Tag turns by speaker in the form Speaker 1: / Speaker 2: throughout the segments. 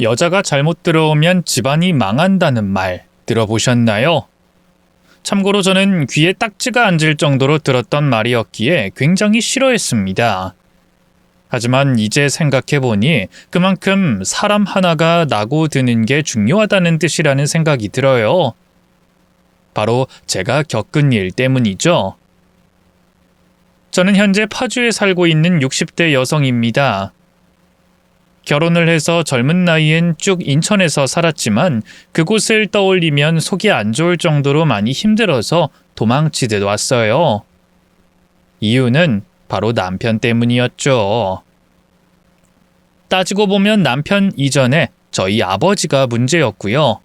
Speaker 1: 여자가 잘못 들어오면 집안이 망한다는 말 들어보셨나요? 참고로 저는 귀에 딱지가 앉을 정도로 들었던 말이었기에 굉장히 싫어했습니다. 하지만 이제 생각해보니 그만큼 사람 하나가 나고 드는 게 중요하다는 뜻이라는 생각이 들어요. 바로 제가 겪은 일 때문이죠. 저는 현재 파주에 살고 있는 60대 여성입니다. 결혼을 해서 젊은 나이엔 쭉 인천에서 살았지만 그곳을 떠올리면 속이 안 좋을 정도로 많이 힘들어서 도망치듯 왔어요. 이유는 바로 남편 때문이었죠. 따지고 보면 남편 이전에 저희 아버지가 문제였고요.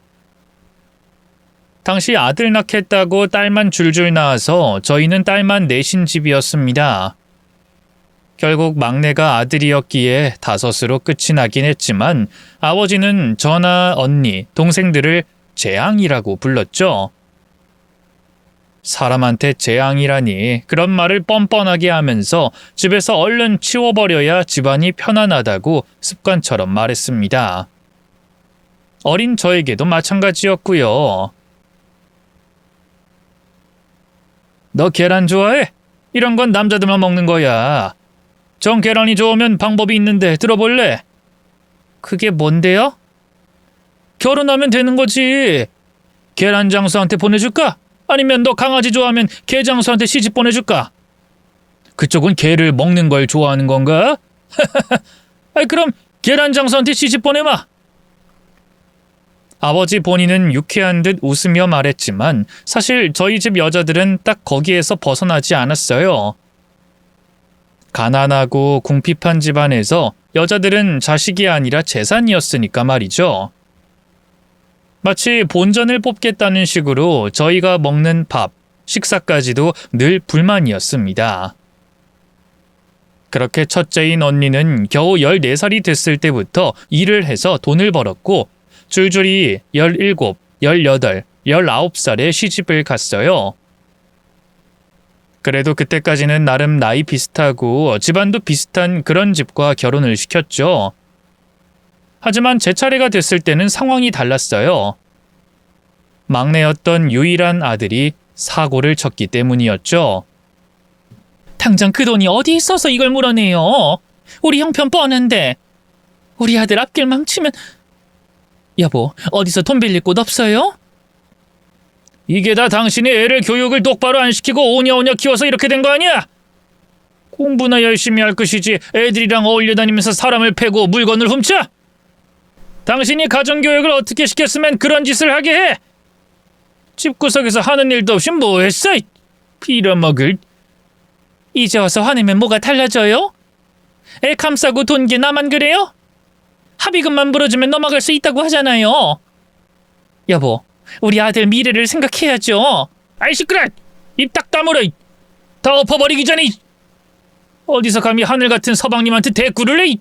Speaker 1: 당시 아들 낳겠다고 딸만 줄줄 낳아서 저희는 딸만 넷인 집이었습니다. 결국 막내가 아들이었기에 다섯으로 끝이 나긴 했지만 아버지는 저나 언니, 동생들을 재앙이라고 불렀죠. 사람한테 재앙이라니 그런 말을 뻔뻔하게 하면서 집에서 얼른 치워버려야 집안이 편안하다고 습관처럼 말했습니다. 어린 저에게도 마찬가지였고요. 너 계란 좋아해? 이런 건 남자들만 먹는 거야. 정 계란이 좋으면 방법이 있는데 들어볼래? 그게 뭔데요? 결혼하면 되는 거지. 계란 장수한테 보내줄까? 아니면 너 강아지 좋아하면 개 장수한테 시집 보내줄까? 그쪽은 개를 먹는 걸 좋아하는 건가? 그럼 계란 장수한테 시집 보내마. 아버지 본인은 유쾌한 듯 웃으며 말했지만 사실 저희 집 여자들은 딱 거기에서 벗어나지 않았어요. 가난하고 궁핍한 집안에서 여자들은 자식이 아니라 재산이었으니까 말이죠. 마치 본전을 뽑겠다는 식으로 저희가 먹는 밥, 식사까지도 늘 불만이었습니다. 그렇게 첫째인 언니는 겨우 14살이 됐을 때부터 일을 해서 돈을 벌었고 줄줄이 17, 18, 19살에 시집을 갔어요. 그래도 그때까지는 나름 나이 비슷하고 집안도 비슷한 그런 집과 결혼을 시켰죠. 하지만 제 차례가 됐을 때는 상황이 달랐어요. 막내였던 유일한 아들이 사고를 쳤기 때문이었죠. 당장 그 돈이 어디 있어서 이걸 물어내요? 우리 형편 뻔한데. 우리 아들 앞길 망치면... 여보, 어디서 돈 빌릴 곳 없어요? 이게 다 당신이 애를 교육을 똑바로 안 시키고 오냐오냐 키워서 이렇게 된 거 아니야? 공부나 열심히 할 것이지 애들이랑 어울려 다니면서 사람을 패고 물건을 훔쳐? 당신이 가정교육을 어떻게 시켰으면 그런 짓을 하게 해? 집구석에서 하는 일도 없이 뭐 했어? 빌어먹을. 이제 와서 화내면 뭐가 달라져요? 애 감싸고 돈 게 나만 그래요? 합의금만 물어주면 넘어갈 수 있다고 하잖아요. 여보, 우리 아들 미래를 생각해야죠. 아이 시끄러! 입 딱 다물어! 다 엎어버리기 전에! 어디서 감히 하늘 같은 서방님한테 대꾸를 해!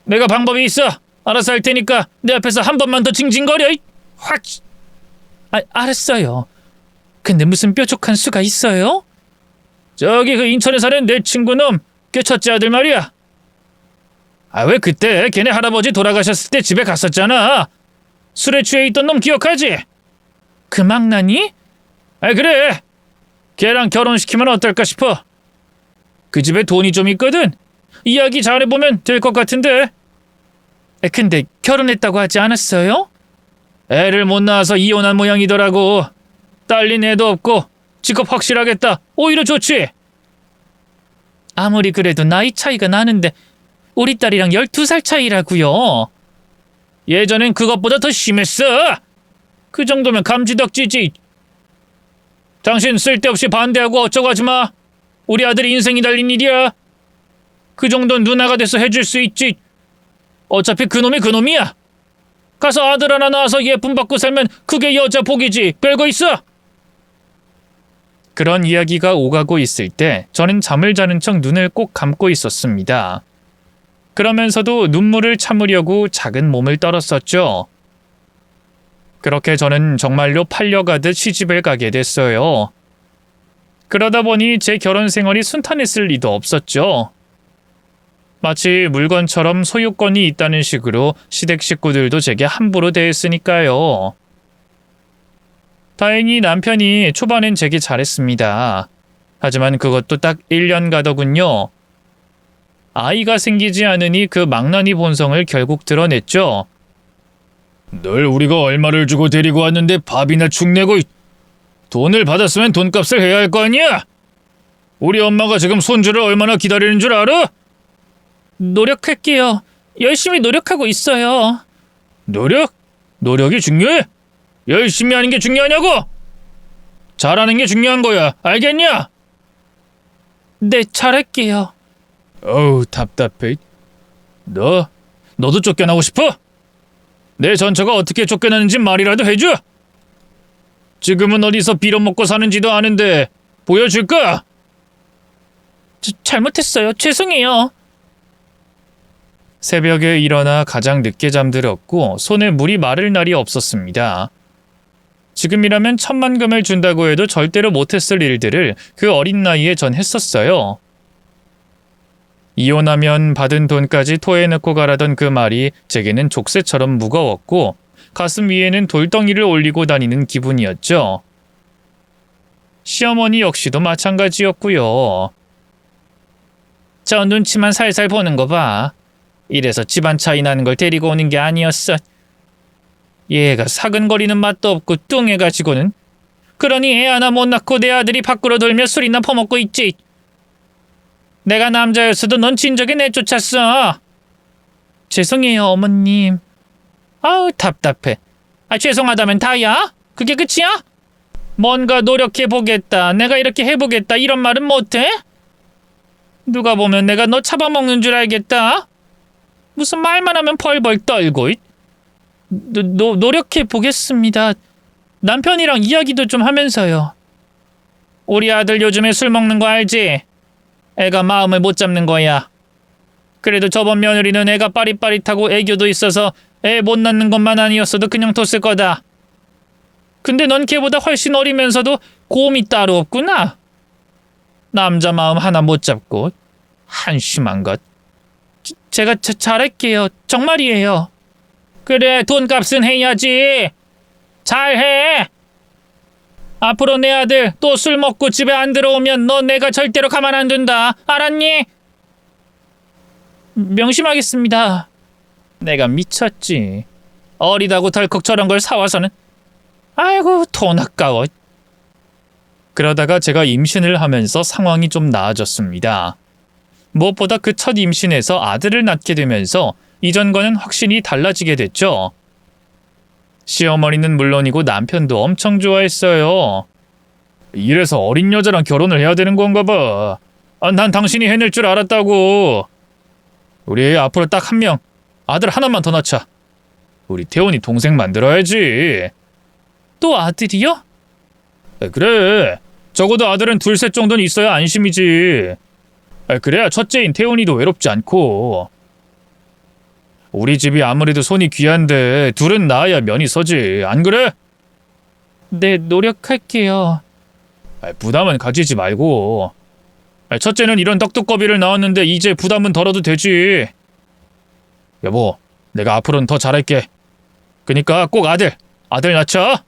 Speaker 1: 내가 방법이 있어. 알아서 할 테니까 내 앞에서 한 번만 더 징징거려! 확! 알았어요. 근데 무슨 뾰족한 수가 있어요? 저기 그 인천에 사는 내 친구놈 그 첫째 아들 말이야. 왜 그때 걔네 할아버지 돌아가셨을 때 집에 갔었잖아. 술에 취해 있던 놈 기억하지? 그 망나니? 그래. 걔랑 결혼시키면 어떨까 싶어. 그 집에 돈이 좀 있거든. 이야기 잘해보면 될 것 같은데. 근데 결혼했다고 하지 않았어요? 애를 못 낳아서 이혼한 모양이더라고. 딸린 애도 없고 직업 확실하겠다. 오히려 좋지. 아무리 그래도 나이 차이가 나는데 우리 딸이랑 12살 차이라고요. 예전엔 그것보다 더 심했어. 그 정도면 감지덕지지. 당신 쓸데없이 반대하고 어쩌고 하지 마. 우리 아들이 인생이 달린 일이야. 그 정도는 누나가 돼서 해줄 수 있지. 어차피 그놈이 그놈이야. 가서 아들 하나 낳아서 예쁨 받고 살면 그게 여자 복이지. 별거 있어? 그런 이야기가 오가고 있을 때 저는 잠을 자는 척 눈을 꼭 감고 있었습니다. 그러면서도 눈물을 참으려고 작은 몸을 떨었었죠. 그렇게 저는 정말로 팔려가듯 시집을 가게 됐어요. 그러다 보니 제 결혼 생활이 순탄했을 리도 없었죠. 마치 물건처럼 소유권이 있다는 식으로 시댁 식구들도 제게 함부로 대했으니까요. 다행히 남편이 초반엔 제게 잘했습니다. 하지만 그것도 딱 1년 가더군요. 아이가 생기지 않으니 그 망나니 본성을 결국 드러냈죠. 널 우리가 얼마를 주고 데리고 왔는데 밥이나 축 내고 돈을 받았으면 돈값을 해야 할 거 아니야? 우리 엄마가 지금 손주를 얼마나 기다리는 줄 알아? 노력할게요. 열심히 노력하고 있어요. 노력? 노력이 중요해? 열심히 하는 게 중요하냐고? 잘하는 게 중요한 거야. 알겠냐? 네, 잘할게요. 어우, 답답해. 너도 쫓겨나고 싶어? 내 전처가 어떻게 쫓겨나는지 말이라도 해줘. 지금은 어디서 빌어먹고 사는지도 아는데 보여줄까? 잘못했어요. 죄송해요. 새벽에 일어나 가장 늦게 잠들었고 손에 물이 마를 날이 없었습니다. 지금이라면 천만금을 준다고 해도 절대로 못했을 일들을 그 어린 나이에 전 했었어요. 이혼하면 받은 돈까지 토해넣고 가라던 그 말이 제게는 족쇄처럼 무거웠고 가슴 위에는 돌덩이를 올리고 다니는 기분이었죠. 시어머니 역시도 마찬가지였고요. 저 눈치만 살살 보는 거 봐. 이래서 집안 차이 나는 걸 데리고 오는 게 아니었어. 얘가 사근거리는 맛도 없고 뚱해가지고는. 그러니 애 하나 못 낳고 내 아들이 밖으로 돌며 술이나 퍼먹고 있지. 내가 남자였어도 넌 진작에 내쫓았어. 죄송해요, 어머님. 아우, 답답해. 죄송하다면 다야? 그게 끝이야? 뭔가 노력해보겠다, 내가 이렇게 해보겠다 이런 말은 못해? 누가 보면 내가 너 잡아먹는 줄 알겠다. 무슨 말만 하면 벌벌 떨고. 노력해보겠습니다. 남편이랑 이야기도 좀 하면서요. 우리 아들 요즘에 술 먹는 거 알지? 애가 마음을 못 잡는 거야. 그래도 저번 며느리는 애가 빠릿빠릿하고 애교도 있어서 애 못 낳는 것만 아니었어도 그냥 뒀을 거다. 근데 넌 걔보다 훨씬 어리면서도 곰이 따로 없구나. 남자 마음 하나 못 잡고 한심한 것. 제가 잘할게요. 정말이에요. 그래, 돈값은 해야지. 잘해. 앞으로 내 아들 또 술 먹고 집에 안 들어오면 너 내가 절대로 가만 안 둔다. 알았니? 명심하겠습니다. 내가 미쳤지. 어리다고 덜컥 저런 걸 사와서는. 아이고, 돈 아까워. 그러다가 제가 임신을 하면서 상황이 좀 나아졌습니다. 무엇보다 그 첫 임신에서 아들을 낳게 되면서 이전과는 확실히 달라지게 됐죠. 시어머니는 물론이고 남편도 엄청 좋아했어요. 이래서 어린 여자랑 결혼을 해야 되는 건가 봐. 난 당신이 해낼 줄 알았다고. 우리 애 앞으로 딱 한 명, 아들 하나만 더 낳자. 우리 태훈이 동생 만들어야지. 또 아들이요? 그래. 적어도 아들은 둘, 셋 정도는 있어야 안심이지. 그래야 첫째인 태훈이도 외롭지 않고. 우리 집이 아무래도 손이 귀한데 둘은 낳아야 면이 서지. 안 그래? 네, 노력할게요. 부담은 가지지 말고. 첫째는 이런 떡두꺼비를 낳았는데 이제 부담은 덜어도 되지. 여보, 내가 앞으로는 더 잘할게. 그니까 꼭 아들 낳자.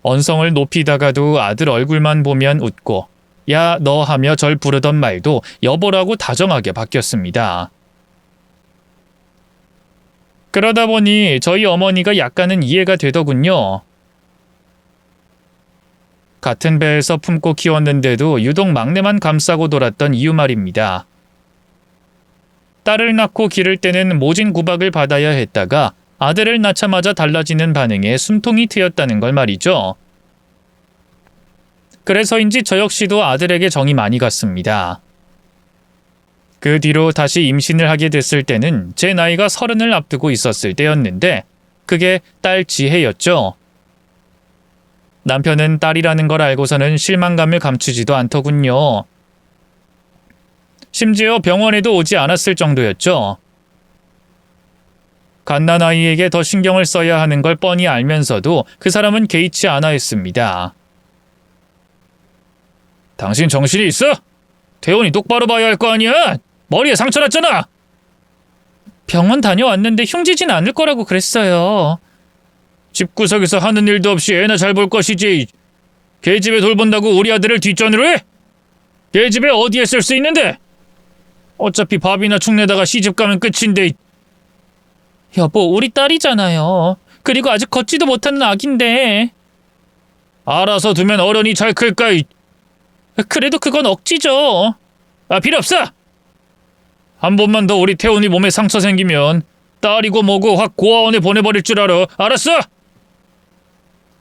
Speaker 1: 언성을 높이다가도 아들 얼굴만 보면 웃고 야, 너 하며 절 부르던 말도 여보라고 다정하게 바뀌었습니다. 그러다 보니 저희 어머니가 약간은 이해가 되더군요. 같은 배에서 품고 키웠는데도 유독 막내만 감싸고 돌았던 이유 말입니다. 딸을 낳고 기를 때는 모진 구박을 받아야 했다가 아들을 낳자마자 달라지는 반응에 숨통이 트였다는 걸 말이죠. 그래서인지 저 역시도 아들에게 정이 많이 갔습니다. 그 뒤로 다시 임신을 하게 됐을 때는 제 나이가 30을 앞두고 있었을 때였는데 그게 딸 지혜였죠. 남편은 딸이라는 걸 알고서는 실망감을 감추지도 않더군요. 심지어 병원에도 오지 않았을 정도였죠. 갓난아이에게 더 신경을 써야 하는 걸 뻔히 알면서도 그 사람은 개의치 않아 했습니다. 당신 정신이 있어? 태훈이 똑바로 봐야 할 거 아니야? 머리에 상처 났잖아. 병원 다녀왔는데 흉지진 않을 거라고 그랬어요. 집구석에서 하는 일도 없이 애나 잘 볼 것이지. 걔집에 돌본다고 우리 아들을 뒷전으로 해? 걔집에 어디에 쓸 수 있는데? 어차피 밥이나 축 내다가 시집 가면 끝인데. 여보, 우리 딸이잖아요. 그리고 아직 걷지도 못하는 아기인데. 알아서 두면 어련히 잘 클까? 그래도 그건 억지죠. 필요 없어. 한 번만 더 우리 태훈이 몸에 상처 생기면 딸이고 뭐고 확 고아원에 보내버릴 줄 알아. 알았어?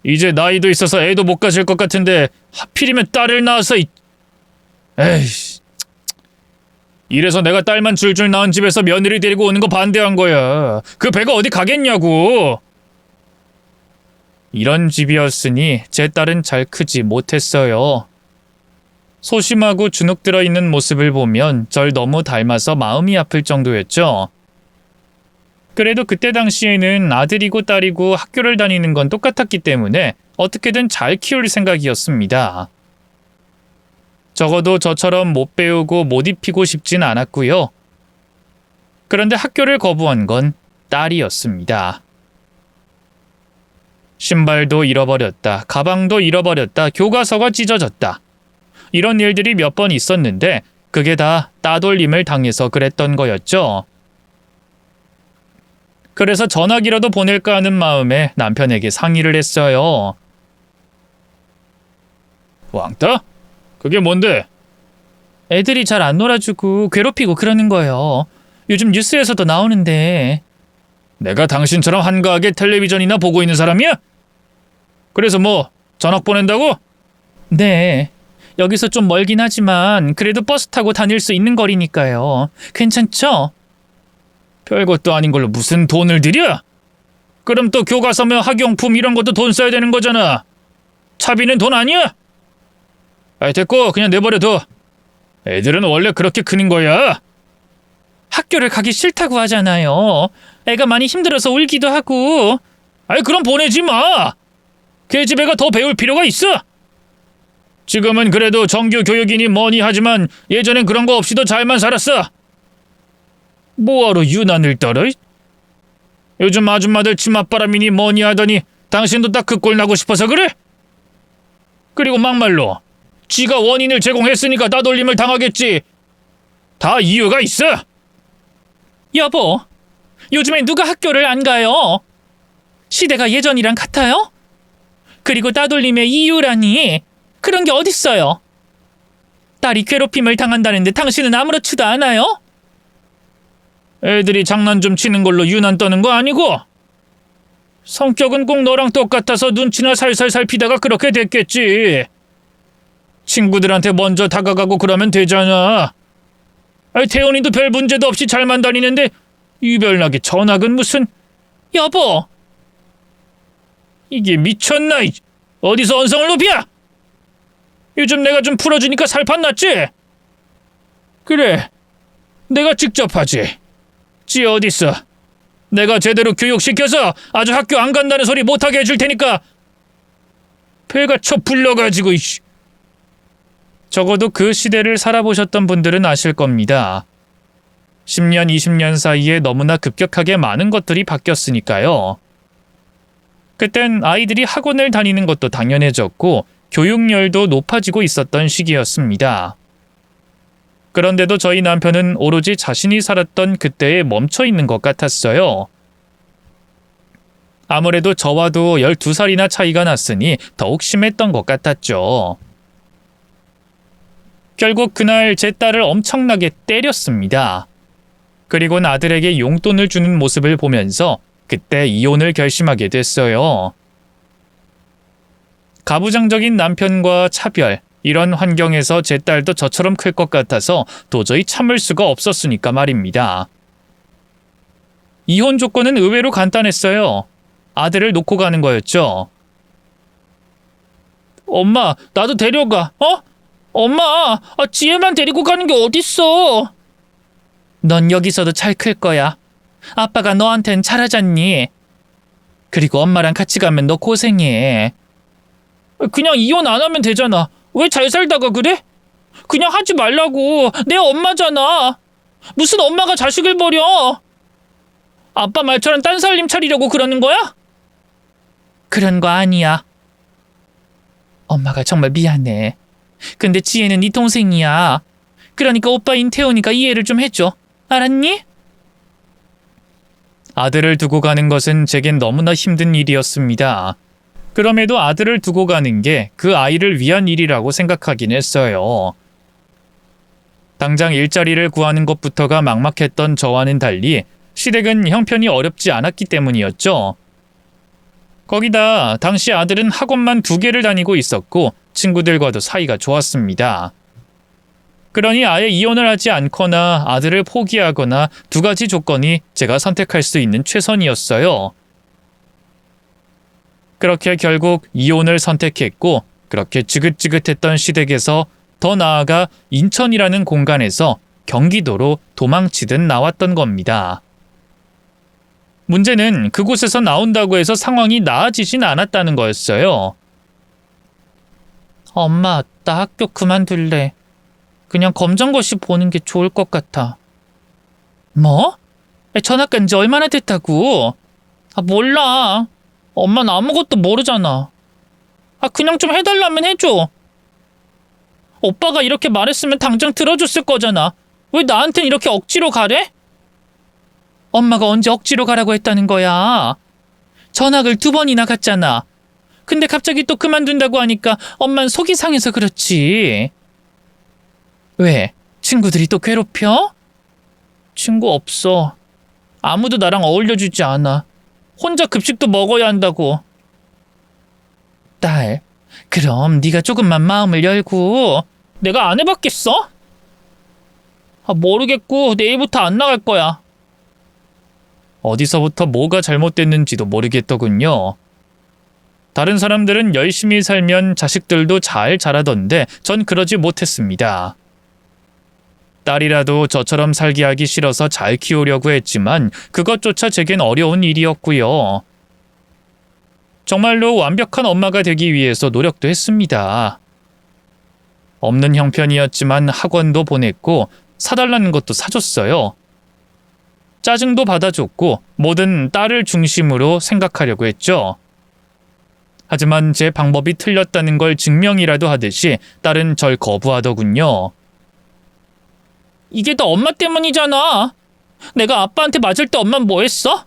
Speaker 1: 이제 나이도 있어서 애도 못 가질 것 같은데 하필이면 딸을 낳아서. 에이씨. 이래서 내가 딸만 줄줄 낳은 집에서 며느리 데리고 오는 거 반대한 거야. 그 배가 어디 가겠냐고. 이런 집이었으니 제 딸은 잘 크지 못했어요. 소심하고 주눅 들어있는 모습을 보면 절 너무 닮아서 마음이 아플 정도였죠. 그래도 그때 당시에는 아들이고 딸이고 학교를 다니는 건 똑같았기 때문에 어떻게든 잘 키울 생각이었습니다. 적어도 저처럼 못 배우고 못 입히고 싶진 않았고요. 그런데 학교를 거부한 건 딸이었습니다. 신발도 잃어버렸다. 가방도 잃어버렸다. 교과서가 찢어졌다. 이런 일들이 몇 번 있었는데 그게 다 따돌림을 당해서 그랬던 거였죠. 그래서 전화기라도 보낼까 하는 마음에 남편에게 상의를 했어요. 왕따? 그게 뭔데? 애들이 잘 안 놀아주고 괴롭히고 그러는 거예요. 요즘 뉴스에서도 나오는데. 내가 당신처럼 한가하게 텔레비전이나 보고 있는 사람이야? 그래서 뭐 전학 보낸다고? 네. 여기서 좀 멀긴 하지만 그래도 버스 타고 다닐 수 있는 거리니까요. 괜찮죠? 별것도 아닌 걸로 무슨 돈을 들여? 그럼 또 교과서며 학용품 이런 것도 돈 써야 되는 거잖아. 차비는 돈 아니야? 됐고 그냥 내버려둬. 애들은 원래 그렇게 크는 거야. 학교를 가기 싫다고 하잖아요. 애가 많이 힘들어서 울기도 하고. 그럼 보내지 마. 걔 집애가 더 배울 필요가 있어. 지금은 그래도 정규 교육이니 뭐니 하지만 예전엔 그런 거 없이도 잘만 살았어. 뭐하러 유난을 떨어? 요즘 아줌마들 치맛바람이니 뭐니 하더니 당신도 딱 그 꼴 나고 싶어서 그래? 그리고 막말로 지가 원인을 제공했으니까 따돌림을 당하겠지. 다 이유가 있어. 여보, 요즘엔 누가 학교를 안 가요? 시대가 예전이랑 같아요? 그리고 따돌림의 이유라니 그런 게 어딨어요? 딸이 괴롭힘을 당한다는데 당신은 아무렇지도 않아요? 애들이 장난 좀 치는 걸로 유난 떠는 거 아니고? 성격은 꼭 너랑 똑같아서 눈치나 살살 살피다가 그렇게 됐겠지. 친구들한테 먼저 다가가고 그러면 되잖아. 태연이도 별 문제도 없이 잘만 다니는데 유별나게 전학은 무슨. 여보! 이게 미쳤나? 어디서 언성을 높여? 요즘 내가 좀 풀어주니까 살판 났지? 그래, 내가 직접 하지. 지 어딨어. 내가 제대로 교육시켜서 아주 학교 안 간다는 소리 못하게 해줄 테니까. 배가 쳐 불러가지고. 적어도 그 시대를 살아보셨던 분들은 아실 겁니다. 10년, 20년 사이에 너무나 급격하게 많은 것들이 바뀌었으니까요. 그땐 아이들이 학원을 다니는 것도 당연해졌고 교육열도 높아지고 있었던 시기였습니다. 그런데도 저희 남편은 오로지 자신이 살았던 그때에 멈춰 있는 것 같았어요. 아무래도 저와도 12살이나 차이가 났으니 더욱 심했던 것 같았죠. 결국 그날 제 딸을 엄청나게 때렸습니다. 그리곤 아들에게 용돈을 주는 모습을 보면서 그때 이혼을 결심하게 됐어요. 가부장적인 남편과 차별, 이런 환경에서 제 딸도 저처럼 클 것 같아서 도저히 참을 수가 없었으니까 말입니다. 이혼 조건은 의외로 간단했어요. 아들을 놓고 가는 거였죠. 엄마, 나도 데려가. 엄마, 지혜만 데리고 가는 게 어딨어. 넌 여기서도 잘 클 거야. 아빠가 너한텐 잘하잖니. 그리고 엄마랑 같이 가면 너 고생해. 그냥 이혼 안 하면 되잖아. 왜 잘 살다가 그래? 그냥 하지 말라고. 내 엄마잖아. 무슨 엄마가 자식을 버려? 아빠 말처럼 딴 살림 차리려고 그러는 거야? 그런 거 아니야. 엄마가 정말 미안해. 근데 지혜는 네 동생이야. 그러니까 오빠인 태훈이가 이해를 좀 해줘. 알았니? 아들을 두고 가는 것은 제겐 너무나 힘든 일이었습니다. 그럼에도 아들을 두고 가는 게 그 아이를 위한 일이라고 생각하긴 했어요. 당장 일자리를 구하는 것부터가 막막했던 저와는 달리 시댁은 형편이 어렵지 않았기 때문이었죠. 거기다 당시 아들은 학원만 2개를 다니고 있었고 친구들과도 사이가 좋았습니다. 그러니 아예 이혼을 하지 않거나 아들을 포기하거나 2가지 조건이 제가 선택할 수 있는 최선이었어요. 그렇게 결국 이혼을 선택했고 그렇게 지긋지긋했던 시댁에서 더 나아가 인천이라는 공간에서 경기도로 도망치듯 나왔던 겁니다. 문제는 그곳에서 나온다고 해서 상황이 나아지진 않았다는 거였어요. 엄마, 나 학교 그만둘래. 그냥 검정고시 보는 게 좋을 것 같아. 뭐? 전학 간 지 얼마나 됐다고? 몰라. 엄마는 아무것도 모르잖아. 그냥 좀 해달라면 해줘. 오빠가 이렇게 말했으면 당장 들어줬을 거잖아. 왜 나한텐 이렇게 억지로 가래? 엄마가 언제 억지로 가라고 했다는 거야? 전학을 2번이나 갔잖아. 근데 갑자기 또 그만둔다고 하니까 엄만 속이 상해서 그렇지. 왜? 친구들이 또 괴롭혀? 친구 없어. 아무도 나랑 어울려주지 않아. 혼자 급식도 먹어야 한다고. 딸, 그럼 네가 조금만 마음을 열고. 내가 안 해봤겠어? 모르겠고 내일부터 안 나갈 거야. 어디서부터 뭐가 잘못됐는지도 모르겠더군요. 다른 사람들은 열심히 살면 자식들도 잘 자라던데 전 그러지 못했습니다. 딸이라도 저처럼 살게 하기 싫어서 잘 키우려고 했지만 그것조차 제겐 어려운 일이었고요. 정말로 완벽한 엄마가 되기 위해서 노력도 했습니다. 없는 형편이었지만 학원도 보냈고 사달라는 것도 사줬어요. 짜증도 받아줬고 뭐든 딸을 중심으로 생각하려고 했죠. 하지만 제 방법이 틀렸다는 걸 증명이라도 하듯이 딸은 절 거부하더군요. 이게 다 엄마 때문이잖아. 내가 아빠한테 맞을 때 엄만 뭐 했어?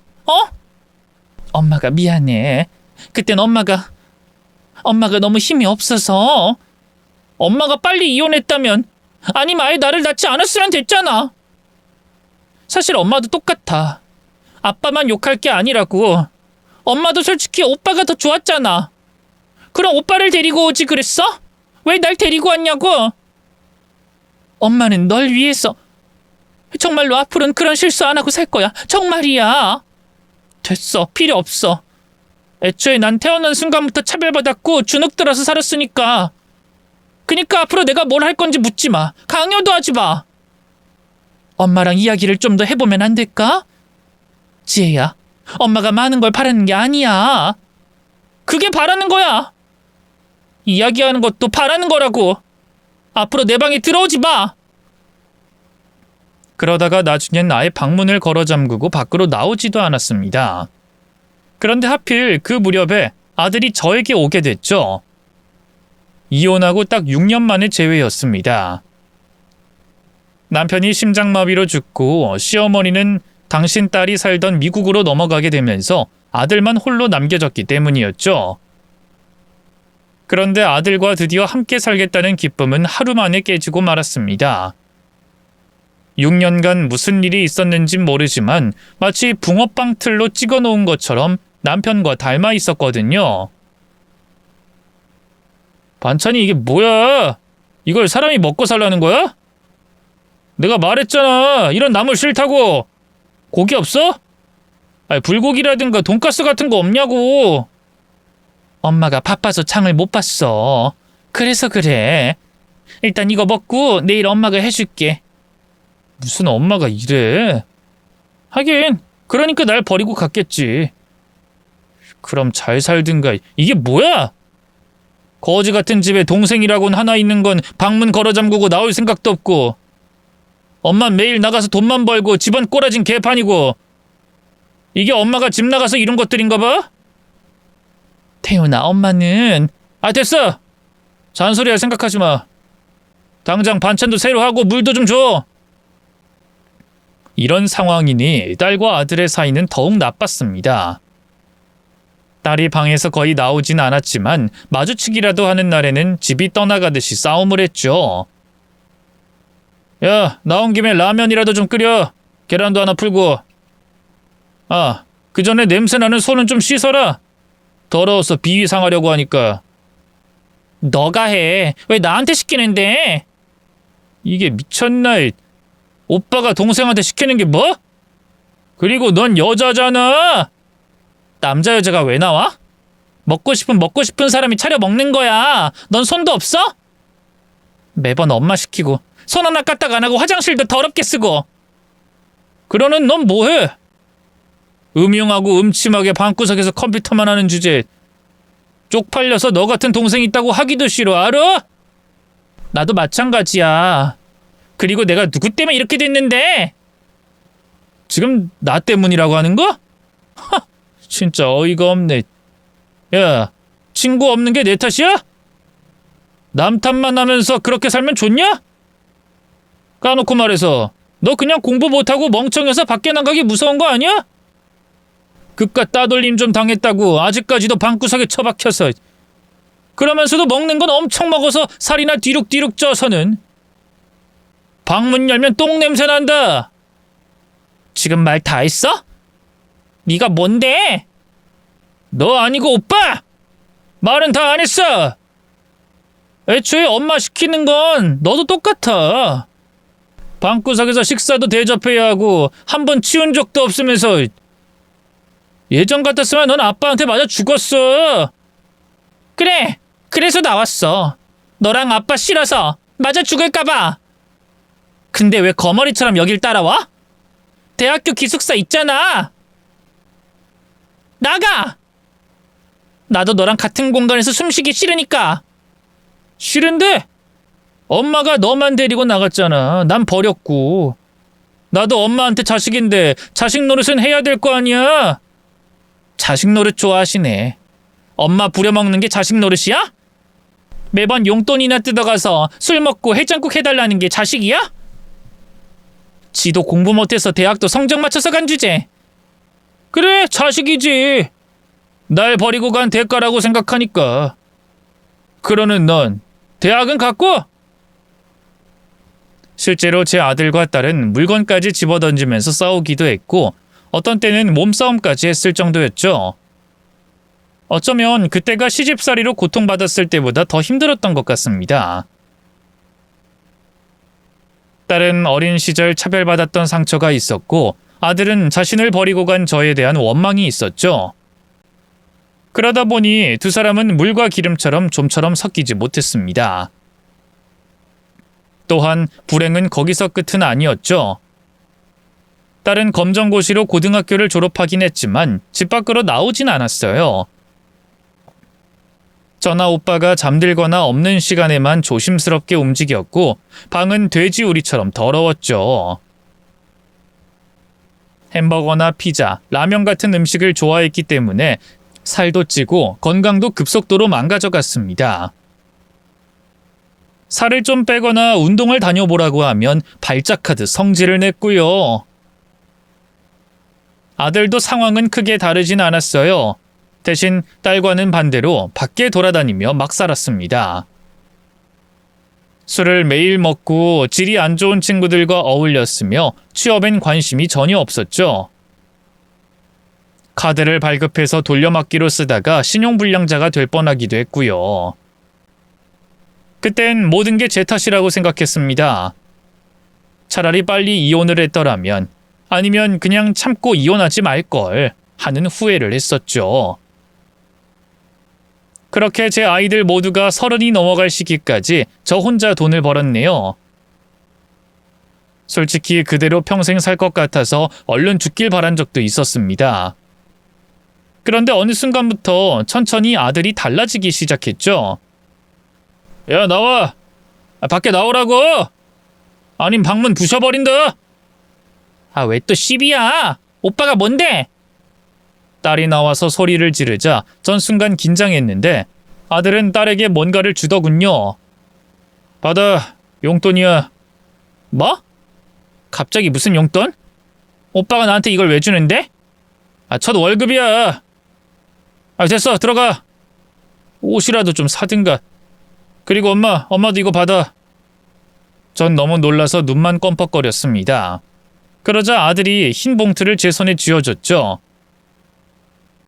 Speaker 1: 엄마가 미안해. 그땐 엄마가 너무 힘이 없어서. 엄마가 빨리 이혼했다면 아니면 아예 나를 낳지 않았으면 됐잖아. 사실 엄마도 똑같아. 아빠만 욕할 게 아니라고. 엄마도 솔직히 오빠가 더 좋았잖아. 그럼 오빠를 데리고 오지 그랬어? 왜 날 데리고 왔냐고? 엄마는 널 위해서. 정말로 앞으로는 그런 실수 안 하고 살 거야. 정말이야. 됐어. 필요 없어. 애초에 난 태어난 순간부터 차별받았고 주눅 들어서 살았으니까. 그니까 앞으로 내가 뭘 할 건지 묻지 마. 강요도 하지 마. 엄마랑 이야기를 좀 더 해보면 안 될까? 지혜야, 엄마가 많은 걸 바라는 게 아니야. 그게 바라는 거야. 이야기하는 것도 바라는 거라고. 앞으로 내 방에 들어오지 마. 그러다가 나중엔 아예 방문을 걸어 잠그고 밖으로 나오지도 않았습니다. 그런데 하필 그 무렵에 아들이 저에게 오게 됐죠. 이혼하고 딱 6년 만의 재회였습니다. 남편이 심장마비로 죽고 시어머니는 당신 딸이 살던 미국으로 넘어가게 되면서 아들만 홀로 남겨졌기 때문이었죠. 그런데 아들과 드디어 함께 살겠다는 기쁨은 하루 만에 깨지고 말았습니다. 6년간 무슨 일이 있었는진 모르지만 마치 붕어빵 틀로 찍어놓은 것처럼 남편과 닮아 있었거든요. 반찬이 이게 뭐야? 이걸 사람이 먹고 살라는 거야? 내가 말했잖아. 이런 나물 싫다고. 고기 없어? 불고기라든가 돈가스 같은 거 없냐고. 엄마가 바빠서 장을 못 봤어. 그래서 그래. 일단 이거 먹고 내일 엄마가 해줄게. 무슨 엄마가 이래? 하긴 그러니까 날 버리고 갔겠지. 그럼 잘 살든가. 이게 뭐야? 거지 같은 집에 동생이라고는 하나 있는 건 방문 걸어 잠그고 나올 생각도 없고. 엄마 매일 나가서 돈만 벌고 집안 꼬라진 개판이고 이게 엄마가 집 나가서 이룬 것들인가 봐? 태훈아, 엄마는... 됐어! 잔소리할 생각하지 마. 당장 반찬도 새로 하고 물도 좀 줘. 이런 상황이니 딸과 아들의 사이는 더욱 나빴습니다. 딸이 방에서 거의 나오진 않았지만 마주치기라도 하는 날에는 집이 떠나가듯이 싸움을 했죠. 야, 나온 김에 라면이라도 좀 끓여. 계란도 하나 풀고. 그 전에 냄새나는 손은 좀 씻어라. 더러워서 비위 상하려고 하니까. 너가 해. 왜 나한테 시키는데? 이게 미쳤나? 오빠가 동생한테 시키는 게 뭐? 그리고 넌 여자잖아. 남자 여자가 왜 나와? 먹고 싶은 사람이 차려 먹는 거야. 넌 손도 없어? 매번 엄마 시키고 손 하나 까딱 안 하고 화장실도 더럽게 쓰고. 그러는 넌 뭐해? 음흉하고 음침하게 방구석에서 컴퓨터만 하는 주제에 쪽팔려서 너 같은 동생 있다고 하기도 싫어, 알아? 나도 마찬가지야. 그리고 내가 누구 때문에 이렇게 됐는데? 지금 나 때문이라고 하는 거? 진짜 어이가 없네. 야, 친구 없는 게 내 탓이야? 남 탓만 하면서 그렇게 살면 좋냐? 까놓고 말해서 너 그냥 공부 못하고 멍청해서 밖에 나가기 무서운 거 아니야? 그깟 따돌림 좀 당했다고 아직까지도 방구석에 처박혀서. 그러면서도 먹는 건 엄청 먹어서 살이나 뒤룩뒤룩 쪄서는. 방문 열면 똥냄새 난다. 지금 말 다 했어? 네가 뭔데? 너 아니고 오빠! 말은 다 안 했어. 애초에 엄마 시키는 건 너도 똑같아. 방구석에서 식사도 대접해야 하고 한 번 치운 적도 없으면서. 예전 같았으면 넌 아빠한테 맞아 죽었어. 그래, 그래서 나왔어. 너랑 아빠 싫어서 맞아 죽을까봐. 근데 왜 거머리처럼 여길 따라와? 대학교 기숙사 있잖아. 나가! 나도 너랑 같은 공간에서 숨쉬기 싫으니까. 싫은데? 엄마가 너만 데리고 나갔잖아. 난 버렸고. 나도 엄마한테 자식인데 자식 노릇은 해야 될 거 아니야. 자식 노릇 좋아하시네. 엄마 부려먹는 게 자식 노릇이야? 매번 용돈이나 뜯어가서 술 먹고 해장국 해달라는 게 자식이야? 지도 공부 못해서 대학도 성적 맞춰서 간 주제. 그래, 자식이지. 날 버리고 간 대가라고 생각하니까. 그러는 넌 대학은 갔고? 실제로 제 아들과 딸은 물건까지 집어던지면서 싸우기도 했고 어떤 때는 몸싸움까지 했을 정도였죠. 어쩌면 그때가 시집살이로 고통받았을 때보다 더 힘들었던 것 같습니다. 딸은 어린 시절 차별받았던 상처가 있었고 아들은 자신을 버리고 간 저에 대한 원망이 있었죠. 그러다 보니 두 사람은 물과 기름처럼 좀처럼 섞이지 못했습니다. 또한 불행은 거기서 끝은 아니었죠. 딸은 검정고시로 고등학교를 졸업하긴 했지만 집 밖으로 나오진 않았어요. 저나 오빠가 잠들거나 없는 시간에만 조심스럽게 움직였고 방은 돼지우리처럼 더러웠죠. 햄버거나 피자, 라면 같은 음식을 좋아했기 때문에 살도 찌고 건강도 급속도로 망가져갔습니다. 살을 좀 빼거나 운동을 다녀보라고 하면 발작하듯 성질을 냈고요. 아들도 상황은 크게 다르진 않았어요. 대신 딸과는 반대로 밖에 돌아다니며 막 살았습니다. 술을 매일 먹고 질이 안 좋은 친구들과 어울렸으며 취업엔 관심이 전혀 없었죠. 카드를 발급해서 돌려막기로 쓰다가 신용불량자가 될 뻔하기도 했고요. 그땐 모든 게 제 탓이라고 생각했습니다. 차라리 빨리 이혼을 했더라면, 아니면 그냥 참고 이혼하지 말걸 하는 후회를 했었죠. 그렇게 제 아이들 모두가 30이 넘어갈 시기까지 저 혼자 돈을 벌었네요. 솔직히 그대로 평생 살 것 같아서 얼른 죽길 바란 적도 있었습니다. 그런데 어느 순간부터 천천히 아들이 달라지기 시작했죠. 야, 나와! 밖에 나오라고! 아님 방문 부셔버린다. 아, 왜 또 시비야? 오빠가 뭔데? 딸이 나와서 소리를 지르자 전 순간 긴장했는데 아들은 딸에게 뭔가를 주더군요. 받아, 용돈이야. 뭐? 갑자기 무슨 용돈? 오빠가 나한테 이걸 왜 주는데? 아, 첫 월급이야. 아, 됐어, 들어가. 옷이라도 좀 사든가. 그리고 엄마도 이거 받아. 전 너무 놀라서 눈만 껌뻑거렸습니다. 그러자 아들이 흰 봉투를 제 손에 쥐어줬죠.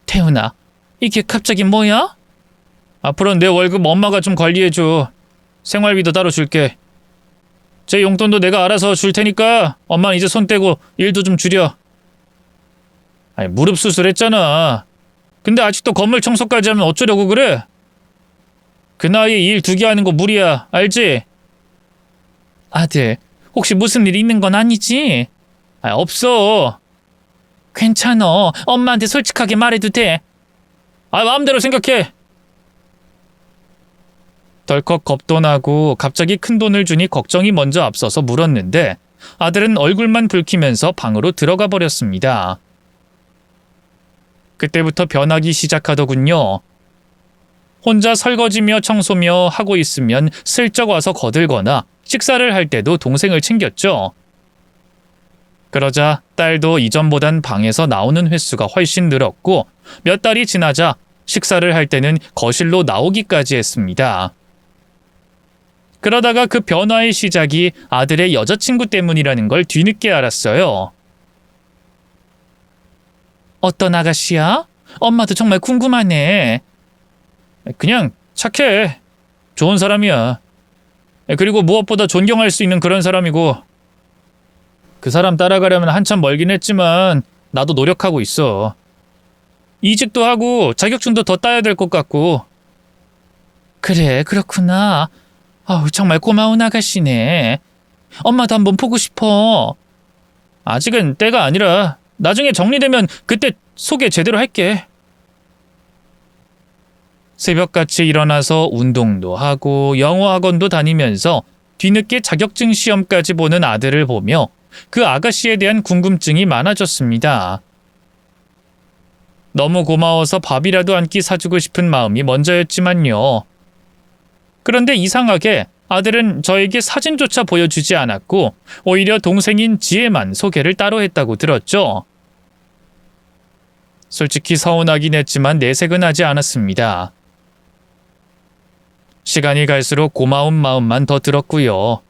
Speaker 1: 태훈아, 이게 갑자기 뭐야? 앞으로는 내 월급 엄마가 좀 관리해줘. 생활비도 따로 줄게. 제 용돈도 내가 알아서 줄 테니까 엄마는 이제 손 떼고 일도 좀 줄여. 아니, 무릎 수술했잖아. 근데 아직도 건물 청소까지 하면 어쩌려고 그래? 그 나이에 일 2개 하는 거 무리야. 알지? 아들, 혹시 무슨 일 있는 건 아니지? 아, 없어. 괜찮어. 엄마한테 솔직하게 말해도 돼. 아, 마음대로 생각해. 덜컥 겁도 나고 갑자기 큰돈을 주니 걱정이 먼저 앞서서 물었는데 아들은 얼굴만 붉히면서 방으로 들어가 버렸습니다. 그때부터 변하기 시작하더군요. 혼자 설거지며 청소며 하고 있으면 슬쩍 와서 거들거나 식사를 할 때도 동생을 챙겼죠. 그러자 딸도 이전보단 방에서 나오는 횟수가 훨씬 늘었고 몇 달이 지나자 식사를 할 때는 거실로 나오기까지 했습니다. 그러다가 그 변화의 시작이 아들의 여자친구 때문이라는 걸 뒤늦게 알았어요. 어떤 아가씨야? 엄마도 정말 궁금하네. 그냥 착해. 좋은 사람이야. 그리고 무엇보다 존경할 수 있는 그런 사람이고 그 사람 따라가려면 한참 멀긴 했지만 나도 노력하고 있어. 이직도 하고 자격증도 더 따야 될 것 같고. 그래, 그렇구나. 아우, 정말 고마운 아가씨네. 엄마도 한번 보고 싶어. 아직은 때가 아니라 나중에 정리되면 그때 소개 제대로 할게. 새벽같이 일어나서 운동도 하고 영어 학원도 다니면서 뒤늦게 자격증 시험까지 보는 아들을 보며 그 아가씨에 대한 궁금증이 많아졌습니다. 너무 고마워서 밥이라도 한 끼 사주고 싶은 마음이 먼저였지만요. 그런데 이상하게 아들은 저에게 사진조차 보여주지 않았고 오히려 동생인 지혜만 소개를 따로 했다고 들었죠. 솔직히 서운하긴 했지만 내색은 하지 않았습니다. 시간이 갈수록 고마운 마음만 더 들었고요.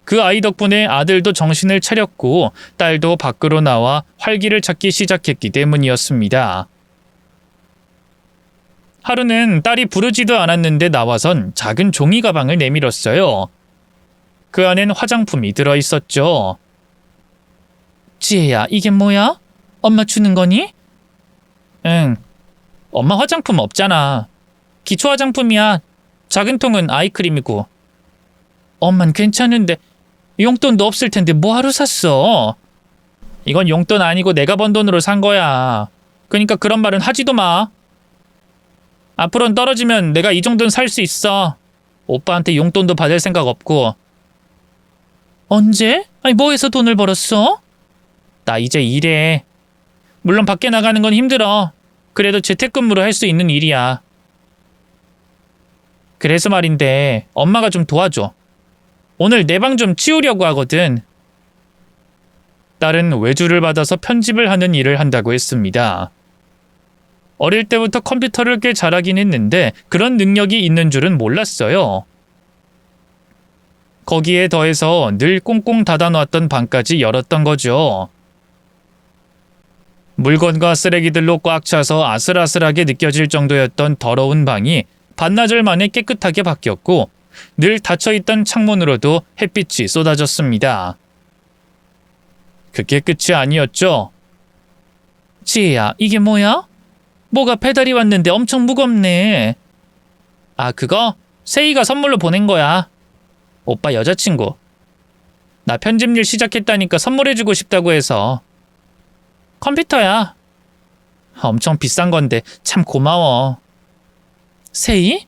Speaker 1: 그 아이 덕분에 아들도 정신을 차렸고 딸도 밖으로 나와 활기를 찾기 시작했기 때문이었습니다. 하루는 딸이 부르지도 않았는데 나와선 작은 종이 가방을 내밀었어요. 그 안엔 화장품이 들어있었죠. 지혜야, 이게 뭐야? 엄마 주는 거니? 응, 엄마 화장품 없잖아. 기초 화장품이야. 작은 통은 아이크림이고. 엄만 괜찮은데 용돈도 없을 텐데 뭐하러 샀어? 이건 용돈 아니고 내가 번 돈으로 산 거야. 그러니까 그런 말은 하지도 마. 앞으로는 떨어지면 내가 이 정도는 살 수 있어. 오빠한테 용돈도 받을 생각 없고. 언제? 아니, 뭐해서 돈을 벌었어? 나 이제 일해. 물론 밖에 나가는 건 힘들어. 그래도 재택근무로 할 수 있는 일이야. 그래서 말인데 엄마가 좀 도와줘. 오늘 내 방 좀 치우려고 하거든. 딸은 외주를 받아서 편집을 하는 일을 한다고 했습니다. 어릴 때부터 컴퓨터를 꽤 잘하긴 했는데 그런 능력이 있는 줄은 몰랐어요. 거기에 더해서 늘 꽁꽁 닫아놓았던 방까지 열었던 거죠. 물건과 쓰레기들로 꽉 차서 아슬아슬하게 느껴질 정도였던 더러운 방이 반나절 만에 깨끗하게 바뀌었고 늘 닫혀있던 창문으로도 햇빛이 쏟아졌습니다. 그게 끝이 아니었죠. 지혜야, 이게 뭐야? 뭐가 배달이 왔는데 엄청 무겁네. 아, 그거? 세희가 선물로 보낸 거야. 오빠 여자친구. 나 편집일 시작했다니까 선물해주고 싶다고 해서. 컴퓨터야. 엄청 비싼 건데 참 고마워. 세희?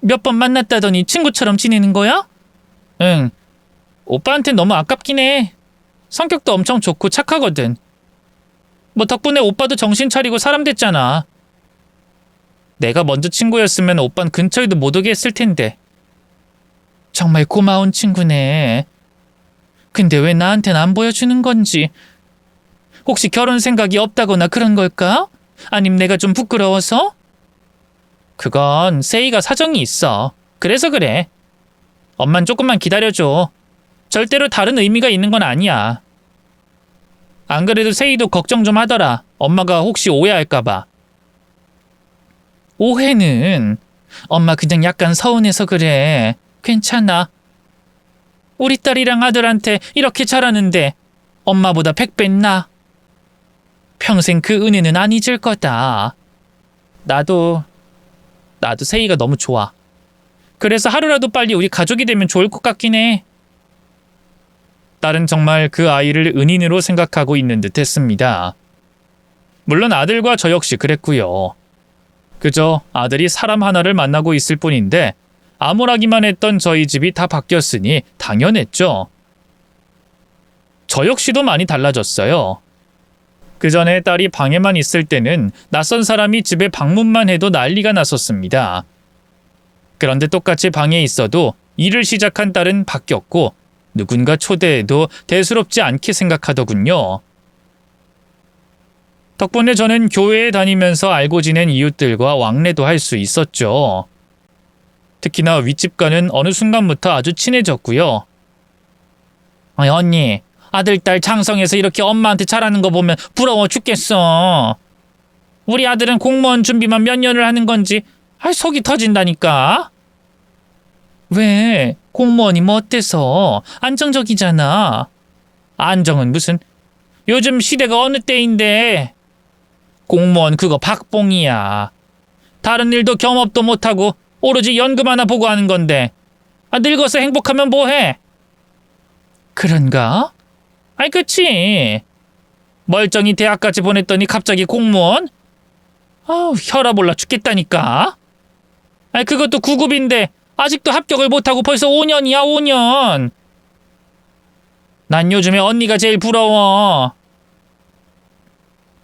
Speaker 1: 몇 번 만났다더니 친구처럼 지내는 거야? 응. 오빠한테 너무 아깝긴 해. 성격도 엄청 좋고 착하거든. 뭐 덕분에 오빠도 정신 차리고 사람 됐잖아. 내가 먼저 친구였으면 오빤 근처에도 못 오게 했을 텐데. 정말 고마운 친구네. 근데 왜 나한텐 안 보여주는 건지. 혹시 결혼 생각이 없다거나 그런 걸까? 아님 내가 좀 부끄러워서? 그건 세이가 사정이 있어. 그래서 그래. 엄만 조금만 기다려줘. 절대로 다른 의미가 있는 건 아니야. 안 그래도 세이도 걱정 좀 하더라. 엄마가 혹시 오해할까봐. 오해는 엄마 그냥 약간 서운해서 그래. 괜찮아. 우리 딸이랑 아들한테 이렇게 잘하는데 엄마보다 100배 나. 평생 그 은혜는 안 잊을 거다. 나도 세이가 너무 좋아. 그래서 하루라도 빨리 우리 가족이 되면 좋을 것 같긴 해. 딸은 정말 그 아이를 은인으로 생각하고 있는 듯 했습니다. 물론 아들과 저 역시 그랬고요. 그저 아들이 사람 하나를 만나고 있을 뿐인데 암울하기만 했던 저희 집이 다 바뀌었으니 당연했죠. 저 역시도 많이 달라졌어요. 그 전에 딸이 방에만 있을 때는 낯선 사람이 집에 방문만 해도 난리가 났었습니다. 그런데 똑같이 방에 있어도 일을 시작한 딸은 바뀌었고 누군가 초대해도 대수롭지 않게 생각하더군요. 덕분에 저는 교회에 다니면서 알고 지낸 이웃들과 왕래도 할 수 있었죠. 특히나 윗집과는 어느 순간부터 아주 친해졌고요. 언니, 아들, 딸 장성해서 이렇게 엄마한테 잘하는 거 보면 부러워 죽겠어. 우리 아들은 공무원 준비만 몇 년을 하는 건지 속이 터진다니까. 왜? 공무원이 뭐 어때서? 안정적이잖아. 안정은 무슨? 요즘 시대가 어느 때인데. 공무원 그거 박봉이야. 다른 일도 겸업도 못하고 오로지 연금 하나 보고 하는 건데. 늙어서 행복하면 뭐해? 그런가? 그치. 멀쩡히 대학까지 보냈더니 갑자기 공무원? 혈압 올라 죽겠다니까. 그것도 9급인데 아직도 합격을 못하고 벌써 5년이야, 5년. 난 요즘에 언니가 제일 부러워.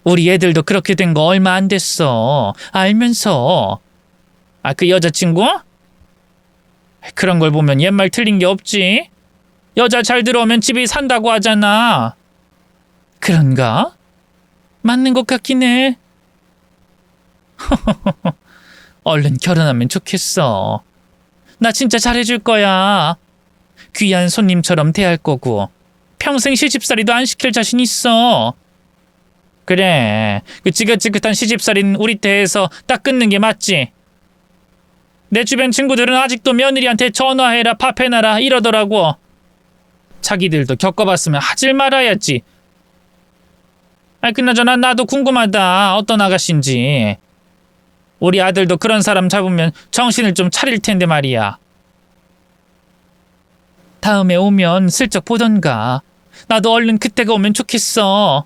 Speaker 1: 우리 애들도 그렇게 된 거 얼마 안 됐어. 알면서. 그 여자친구? 그런 걸 보면 옛말 틀린 게 없지. 여자 잘 들어오면 집이 산다고 하잖아. 그런가? 맞는 것 같긴 해. 얼른 결혼하면 좋겠어. 나 진짜 잘해줄 거야. 귀한 손님처럼 대할 거고 평생 시집살이도 안 시킬 자신 있어. 그래, 그 지긋지긋한 시집살이는 우리 때에서 딱 끊는 게 맞지. 내 주변 친구들은 아직도 며느리한테 전화해라 밥해놔라 이러더라고. 자기들도 겪어봤으면 하질 말아야지. 그나저나 나도 궁금하다. 어떤 아가씨인지. 우리 아들도 그런 사람 잡으면 정신을 좀 차릴 텐데 말이야. 다음에 오면 슬쩍 보던가. 나도 얼른 그때가 오면 좋겠어.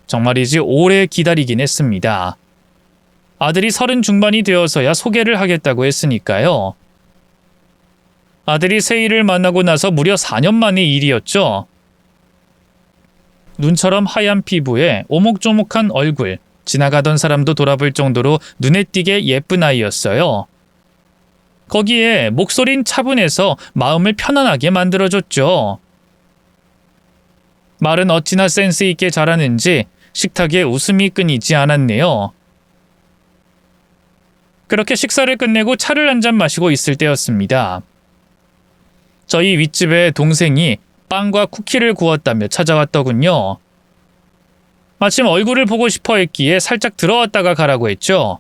Speaker 1: 정말이지 오래 기다리긴 했습니다. 아들이 30 중반이 되어서야 소개를 하겠다고 했으니까요. 아들이 세이를 만나고 나서 무려 4년 만의 일이었죠. 눈처럼 하얀 피부에 오목조목한 얼굴, 지나가던 사람도 돌아볼 정도로 눈에 띄게 예쁜 아이였어요. 거기에 목소린 차분해서 마음을 편안하게 만들어줬죠. 말은 어찌나 센스 있게 잘하는지 식탁에 웃음이 끊이지 않았네요. 그렇게 식사를 끝내고 차를 한 잔 마시고 있을 때였습니다. 저희 윗집의 동생이 빵과 쿠키를 구웠다며 찾아왔더군요. 마침 얼굴을 보고 싶어 했기에 살짝 들어왔다가 가라고 했죠.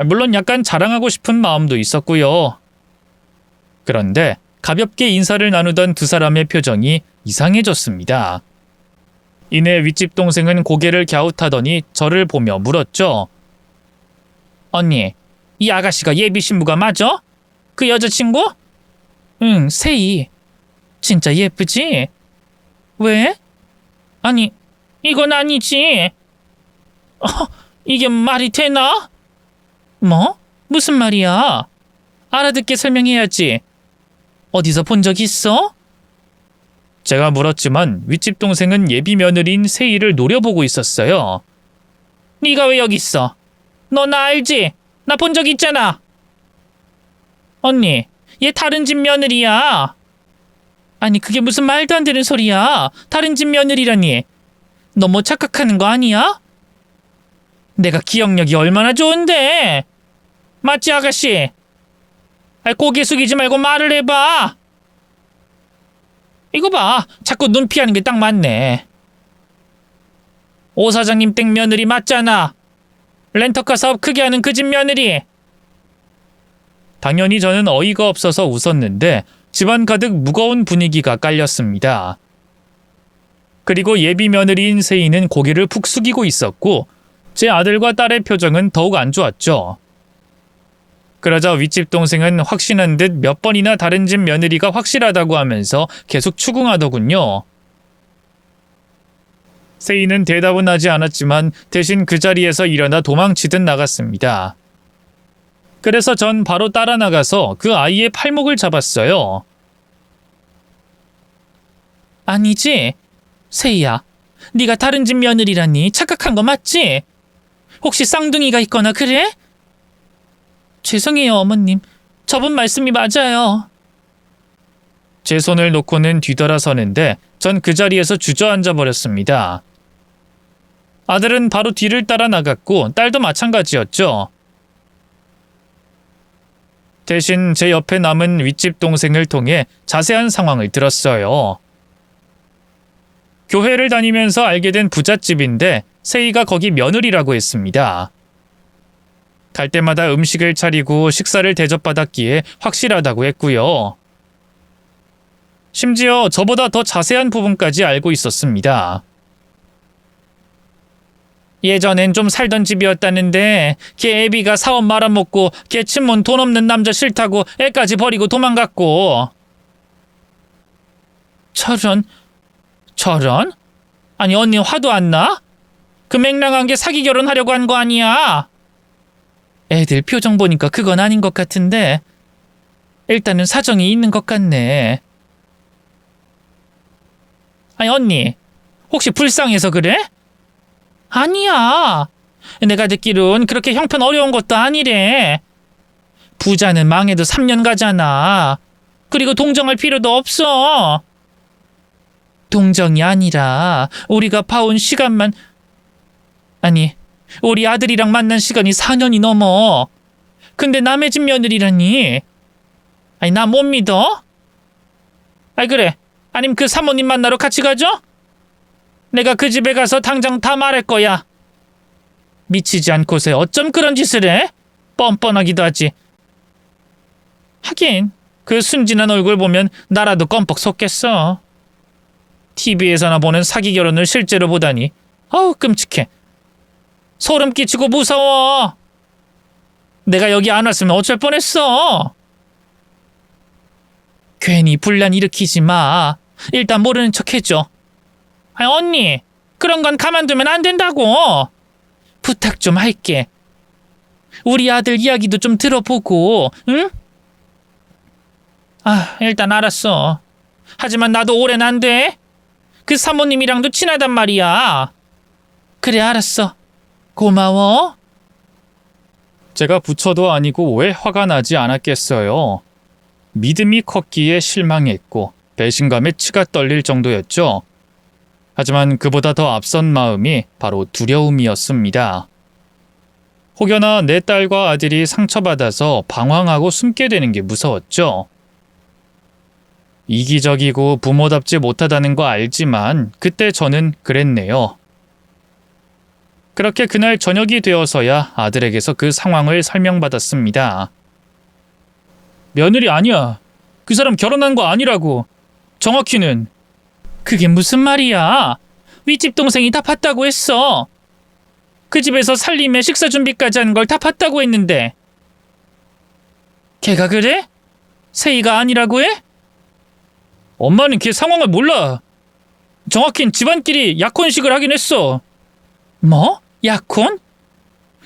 Speaker 1: 물론 약간 자랑하고 싶은 마음도 있었고요. 그런데 가볍게 인사를 나누던 두 사람의 표정이 이상해졌습니다. 이내 윗집 동생은 고개를 갸웃하더니 저를 보며 물었죠. 언니, 이 아가씨가 예비 신부가 맞아? 그 여자친구? 응, 세이. 진짜 예쁘지? 왜? 아니, 이건 아니지. 이게 말이 되나? 뭐? 무슨 말이야? 알아듣게 설명해야지. 어디서 본 적 있어? 제가 물었지만 윗집 동생은 예비 며느리인 세희를 노려보고 있었어요. 네가 왜 여기 있어? 너 나 알지? 나 본 적 있잖아. 언니, 얘 다른 집 며느리야. 아니 그게 무슨 말도 안 되는 소리야. 다른 집 며느리라니. 너 뭐 착각하는 거 아니야? 내가 기억력이 얼마나 좋은데. 맞지 아가씨? 고개 숙이지 말고 말을 해봐. 이거 봐. 자꾸 눈 피하는 게 딱 맞네. 오 사장님 댁 며느리 맞잖아. 렌터카 사업 크게 하는 그 집 며느리. 당연히 저는 어이가 없어서 웃었는데 집안 가득 무거운 분위기가 깔렸습니다. 그리고 예비 며느리인 세희는 고개를 푹 숙이고 있었고 제 아들과 딸의 표정은 더욱 안 좋았죠. 그러자 윗집 동생은 확신한 듯 몇 번이나 다른 집 며느리가 확실하다고 하면서 계속 추궁하더군요. 세희는 대답은 하지 않았지만 대신 그 자리에서 일어나 도망치듯 나갔습니다. 그래서 전 바로 따라 나가서 그 아이의 팔목을 잡았어요. 아니지? 세희야, 네가 다른 집 며느리라니 착각한 거 맞지? 혹시 쌍둥이가 있거나 그래? 죄송해요 어머님. 저분 말씀이 맞아요. 제 손을 놓고는 뒤돌아서는데 전 그 자리에서 주저앉아 버렸습니다. 아들은 바로 뒤를 따라 나갔고 딸도 마찬가지였죠. 대신 제 옆에 남은 윗집 동생을 통해 자세한 상황을 들었어요. 교회를 다니면서 알게 된 부잣집인데 세희가 거기 며느리라고 했습니다. 갈 때마다 음식을 차리고 식사를 대접받았기에 확실하다고 했고요. 심지어 저보다 더 자세한 부분까지 알고 있었습니다. 예전엔 좀 살던 집이었다는데 걔 애비가 사업 말아먹고 걔 친문 돈 없는 남자 싫다고 애까지 버리고 도망갔고. 저런? 아니 언니 화도 안 나? 그 맹랑한 게 사기 결혼하려고 한 거 아니야? 애들 표정 보니까 그건 아닌 것 같은데 일단은 사정이 있는 것 같네. 아니 언니 혹시 불쌍해서 그래? 아니야. 내가 듣기론 그렇게 형편 어려운 것도 아니래. 부자는 망해도 3년 가잖아. 그리고 동정할 필요도 없어. 동정이 아니라 우리가 봐온 시간만, 아니 우리 아들이랑 만난 시간이 4년이 넘어. 근데 남의 집 며느리라니. 아니 나 못 믿어? 아이 그래. 아님 그 사모님 만나러 같이 가죠? 내가 그 집에 가서 당장 다 말할 거야. 미치지 않고서 어쩜 그런 짓을 해? 뻔뻔하기도 하지. 하긴 그 순진한 얼굴 보면 나라도 껌뻑 속겠어. TV에서나 보는 사기 결혼을 실제로 보다니 아우 끔찍해. 소름 끼치고 무서워. 내가 여기 안 왔으면 어쩔 뻔했어. 괜히 분란 일으키지 마. 일단 모르는 척 해줘. 아니 언니 그런 건 가만두면 안 된다고. 부탁 좀 할게. 우리 아들 이야기도 좀 들어보고, 응? 일단 알았어. 하지만 나도 오래는 안 돼. 그 사모님이랑도 친하단 말이야. 그래 알았어. 고마워. 제가 부처도 아니고 왜 화가 나지 않았겠어요. 믿음이 컸기에 실망했고 배신감에 치가 떨릴 정도였죠. 하지만 그보다 더 앞선 마음이 바로 두려움이었습니다. 혹여나 내 딸과 아들이 상처받아서 방황하고 숨게 되는 게 무서웠죠. 이기적이고 부모답지 못하다는 거 알지만 그때 저는 그랬네요. 그렇게 그날 저녁이 되어서야 아들에게서 그 상황을 설명받았습니다. 며느리 아니야. 그 사람 결혼한 거 아니라고. 정확히는. 그게 무슨 말이야? 윗집 동생이 다 봤다고 했어. 그 집에서 살림에 식사 준비까지 하는 걸 다 봤다고 했는데. 걔가 그래? 세희가 아니라고 해? 엄마는 걔 상황을 몰라. 정확히는 집안끼리 약혼식을 하긴 했어. 뭐? 약혼?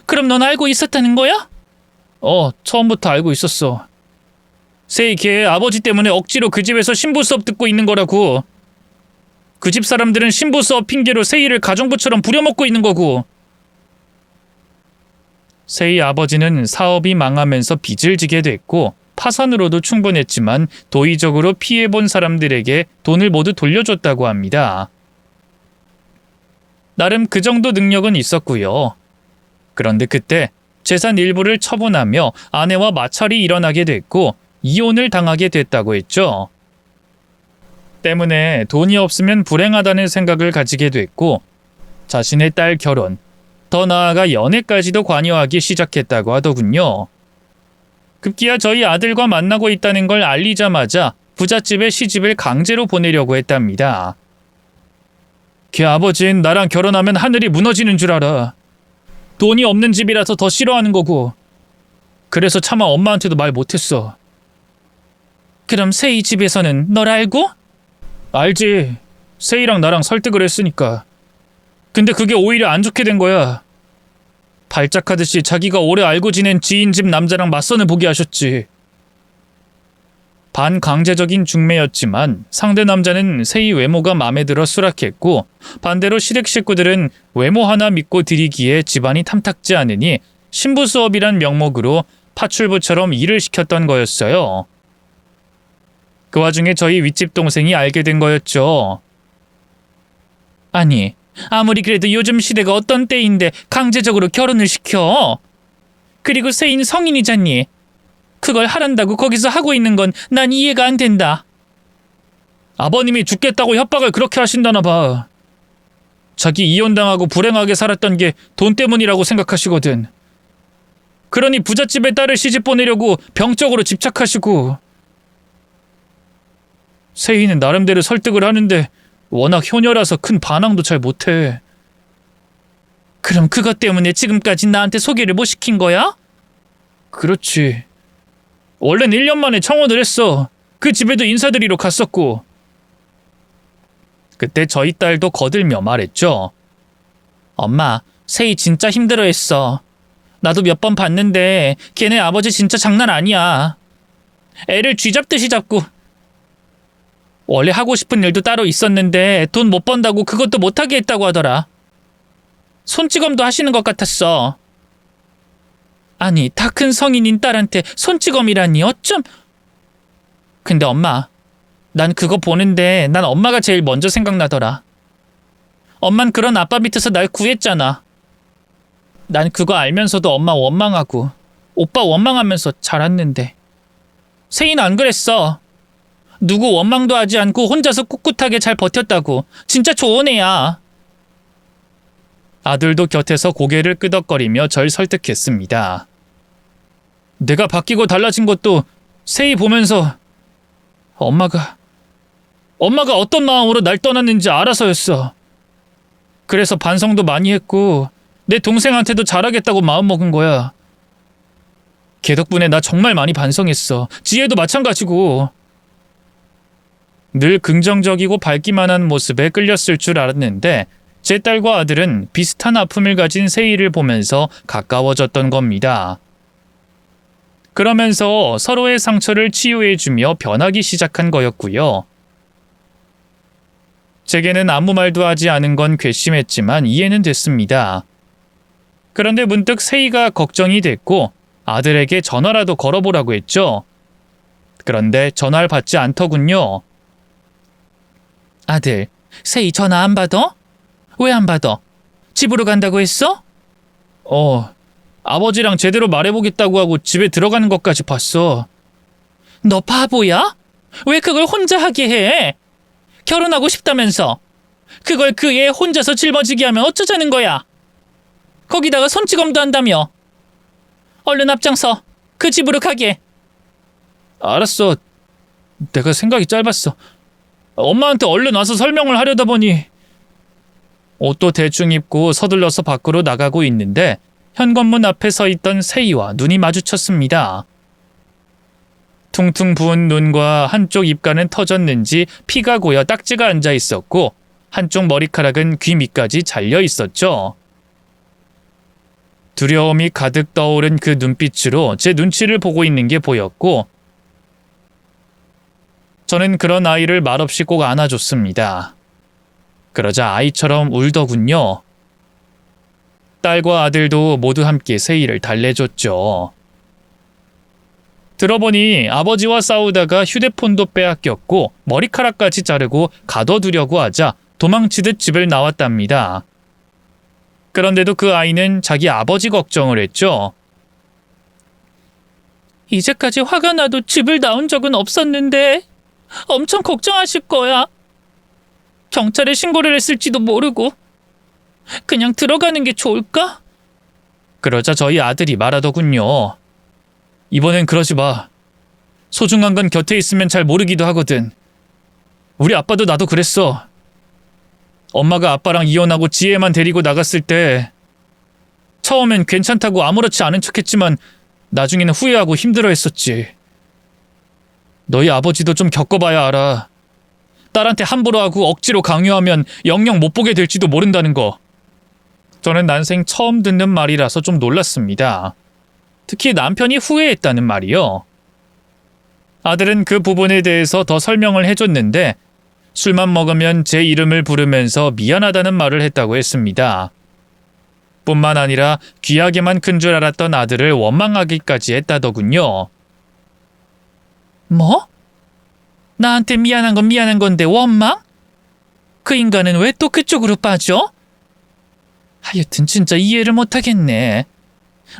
Speaker 1: 그럼 넌 알고 있었다는 거야? 처음부터 알고 있었어. 세희 걔 아버지 때문에 억지로 그 집에서 신부 수업 듣고 있는 거라고. 그 집 사람들은 신부 수업 핑계로 세희를 가정부처럼 부려먹고 있는 거고. 세희 아버지는 사업이 망하면서 빚을 지게 됐고 파산으로도 충분했지만 도의적으로 피해본 사람들에게 돈을 모두 돌려줬다고 합니다. 나름 그 정도 능력은 있었고요. 그런데 그때 재산 일부를 처분하며 아내와 마찰이 일어나게 됐고 이혼을 당하게 됐다고 했죠. 때문에 돈이 없으면 불행하다는 생각을 가지게 됐고 자신의 딸 결혼, 더 나아가 연애까지도 관여하기 시작했다고 하더군요. 급기야 저희 아들과 만나고 있다는 걸 알리자마자 부잣집에 시집을 강제로 보내려고 했답니다. 걔 아버진 나랑 결혼하면 하늘이 무너지는 줄 알아. 돈이 없는 집이라서 더 싫어하는 거고. 그래서 차마 엄마한테도 말 못했어. 그럼 세희 집에서는 널 알고? 알지. 세희랑 나랑 설득을 했으니까. 근데 그게 오히려 안 좋게 된 거야. 발작하듯이 자기가 오래 알고 지낸 지인 집 남자랑 맞선을 보게 하셨지. 반강제적인 중매였지만 상대 남자는 세희 외모가 마음에 들어 수락했고 반대로 시댁 식구들은 외모 하나 믿고 들이기에 집안이 탐탁지 않으니 신부 수업이란 명목으로 파출부처럼 일을 시켰던 거였어요. 그 와중에 저희 윗집 동생이 알게 된 거였죠. 아니, 아무리 그래도 요즘 시대가 어떤 때인데 강제적으로 결혼을 시켜? 그리고 세인 성인이잖니. 그걸 하란다고 거기서 하고 있는 건 난 이해가 안 된다. 아버님이 죽겠다고 협박을 그렇게 하신다나 봐. 자기 이혼당하고 불행하게 살았던 게 돈 때문이라고 생각하시거든. 그러니 부잣집에 딸을 시집 보내려고 병적으로 집착하시고. 세희는 나름대로 설득을 하는데 워낙 효녀라서 큰 반항도 잘 못해. 그럼 그것 때문에 지금까지 나한테 소개를 못 시킨 거야? 그렇지. 원래는 1년 만에 청혼을 했어. 그 집에도 인사드리러 갔었고. 그때 저희 딸도 거들며 말했죠. 엄마, 세희 진짜 힘들어했어. 나도 몇 번 봤는데 걔네 아버지 진짜 장난 아니야. 애를 쥐잡듯이 잡고. 원래 하고 싶은 일도 따로 있었는데 돈 못 번다고 그것도 못하게 했다고 하더라. 손찌검도 하시는 것 같았어. 아니, 다 큰 성인인 딸한테 손찌검이라니 어쩜... 근데 엄마, 난 그거 보는데 난 엄마가 제일 먼저 생각나더라. 엄만 그런 아빠 밑에서 날 구했잖아. 난 그거 알면서도 엄마 원망하고 오빠 원망하면서 자랐는데. 세희는 안 그랬어. 누구 원망도 하지 않고 혼자서 꿋꿋하게 잘 버텼다고. 진짜 좋은 애야. 아들도 곁에서 고개를 끄덕거리며 절 설득했습니다. 내가 바뀌고 달라진 것도 세희 보면서 엄마가 어떤 마음으로 날 떠났는지 알아서였어. 그래서 반성도 많이 했고 내 동생한테도 잘하겠다고 마음먹은 거야. 걔 덕분에 나 정말 많이 반성했어. 지혜도 마찬가지고. 늘 긍정적이고 밝기만 한 모습에 끌렸을 줄 알았는데 제 딸과 아들은 비슷한 아픔을 가진 세희를 보면서 가까워졌던 겁니다. 그러면서 서로의 상처를 치유해주며 변하기 시작한 거였고요. 제게는 아무 말도 하지 않은 건 괘씸했지만 이해는 됐습니다. 그런데 문득 세희가 걱정이 됐고 아들에게 전화라도 걸어보라고 했죠. 그런데 전화를 받지 않더군요. 아들, 세희 전화 안 받아? 왜 안 받아? 집으로 간다고 했어? 아버지랑 제대로 말해보겠다고 하고 집에 들어가는 것까지 봤어. 너 바보야? 왜 그걸 혼자 하게 해? 결혼하고 싶다면서. 그걸 그 애 혼자서 짊어지게 하면 어쩌자는 거야? 거기다가 손찌검도 한다며. 얼른 앞장서. 그 집으로 가게. 알았어. 내가 생각이 짧았어. 엄마한테 얼른 와서 설명을 하려다 보니. 옷도 대충 입고 서둘러서 밖으로 나가고 있는데 현관문 앞에 서 있던 세희와 눈이 마주쳤습니다. 퉁퉁 부은 눈과 한쪽 입가는 터졌는지 피가 고여 딱지가 앉아 있었고 한쪽 머리카락은 귀 밑까지 잘려 있었죠. 두려움이 가득 떠오른 그 눈빛으로 제 눈치를 보고 있는 게 보였고 저는 그런 아이를 말없이 꼭 안아줬습니다. 그러자 아이처럼 울더군요. 딸과 아들도 모두 함께 세이를 달래줬죠. 들어보니 아버지와 싸우다가 휴대폰도 빼앗겼고 머리카락까지 자르고 가둬두려고 하자 도망치듯 집을 나왔답니다. 그런데도 그 아이는 자기 아버지 걱정을 했죠. 이제까지 화가 나도 집을 나온 적은 없었는데 엄청 걱정하실 거야. 경찰에 신고를 했을지도 모르고 그냥 들어가는 게 좋을까? 그러자 저희 아들이 말하더군요. 이번엔 그러지 마. 소중한 건 곁에 있으면 잘 모르기도 하거든. 우리 아빠도 나도 그랬어. 엄마가 아빠랑 이혼하고 지혜만 데리고 나갔을 때 처음엔 괜찮다고 아무렇지 않은 척했지만 나중에는 후회하고 힘들어했었지. 너희 아버지도 좀 겪어봐야 알아. 딸한테 함부로 하고 억지로 강요하면 영영 못 보게 될지도 모른다는 거. 저는 난생 처음 듣는 말이라서 좀 놀랐습니다. 특히 남편이 후회했다는 말이요. 아들은 그 부분에 대해서 더 설명을 해줬는데 술만 먹으면 제 이름을 부르면서 미안하다는 말을 했다고 했습니다. 뿐만 아니라 귀하게만 큰 줄 알았던 아들을 원망하기까지 했다더군요. 뭐? 나한테 미안한 건 미안한 건데 원망? 그 인간은 왜 또 그쪽으로 빠져? 하여튼 진짜 이해를 못하겠네.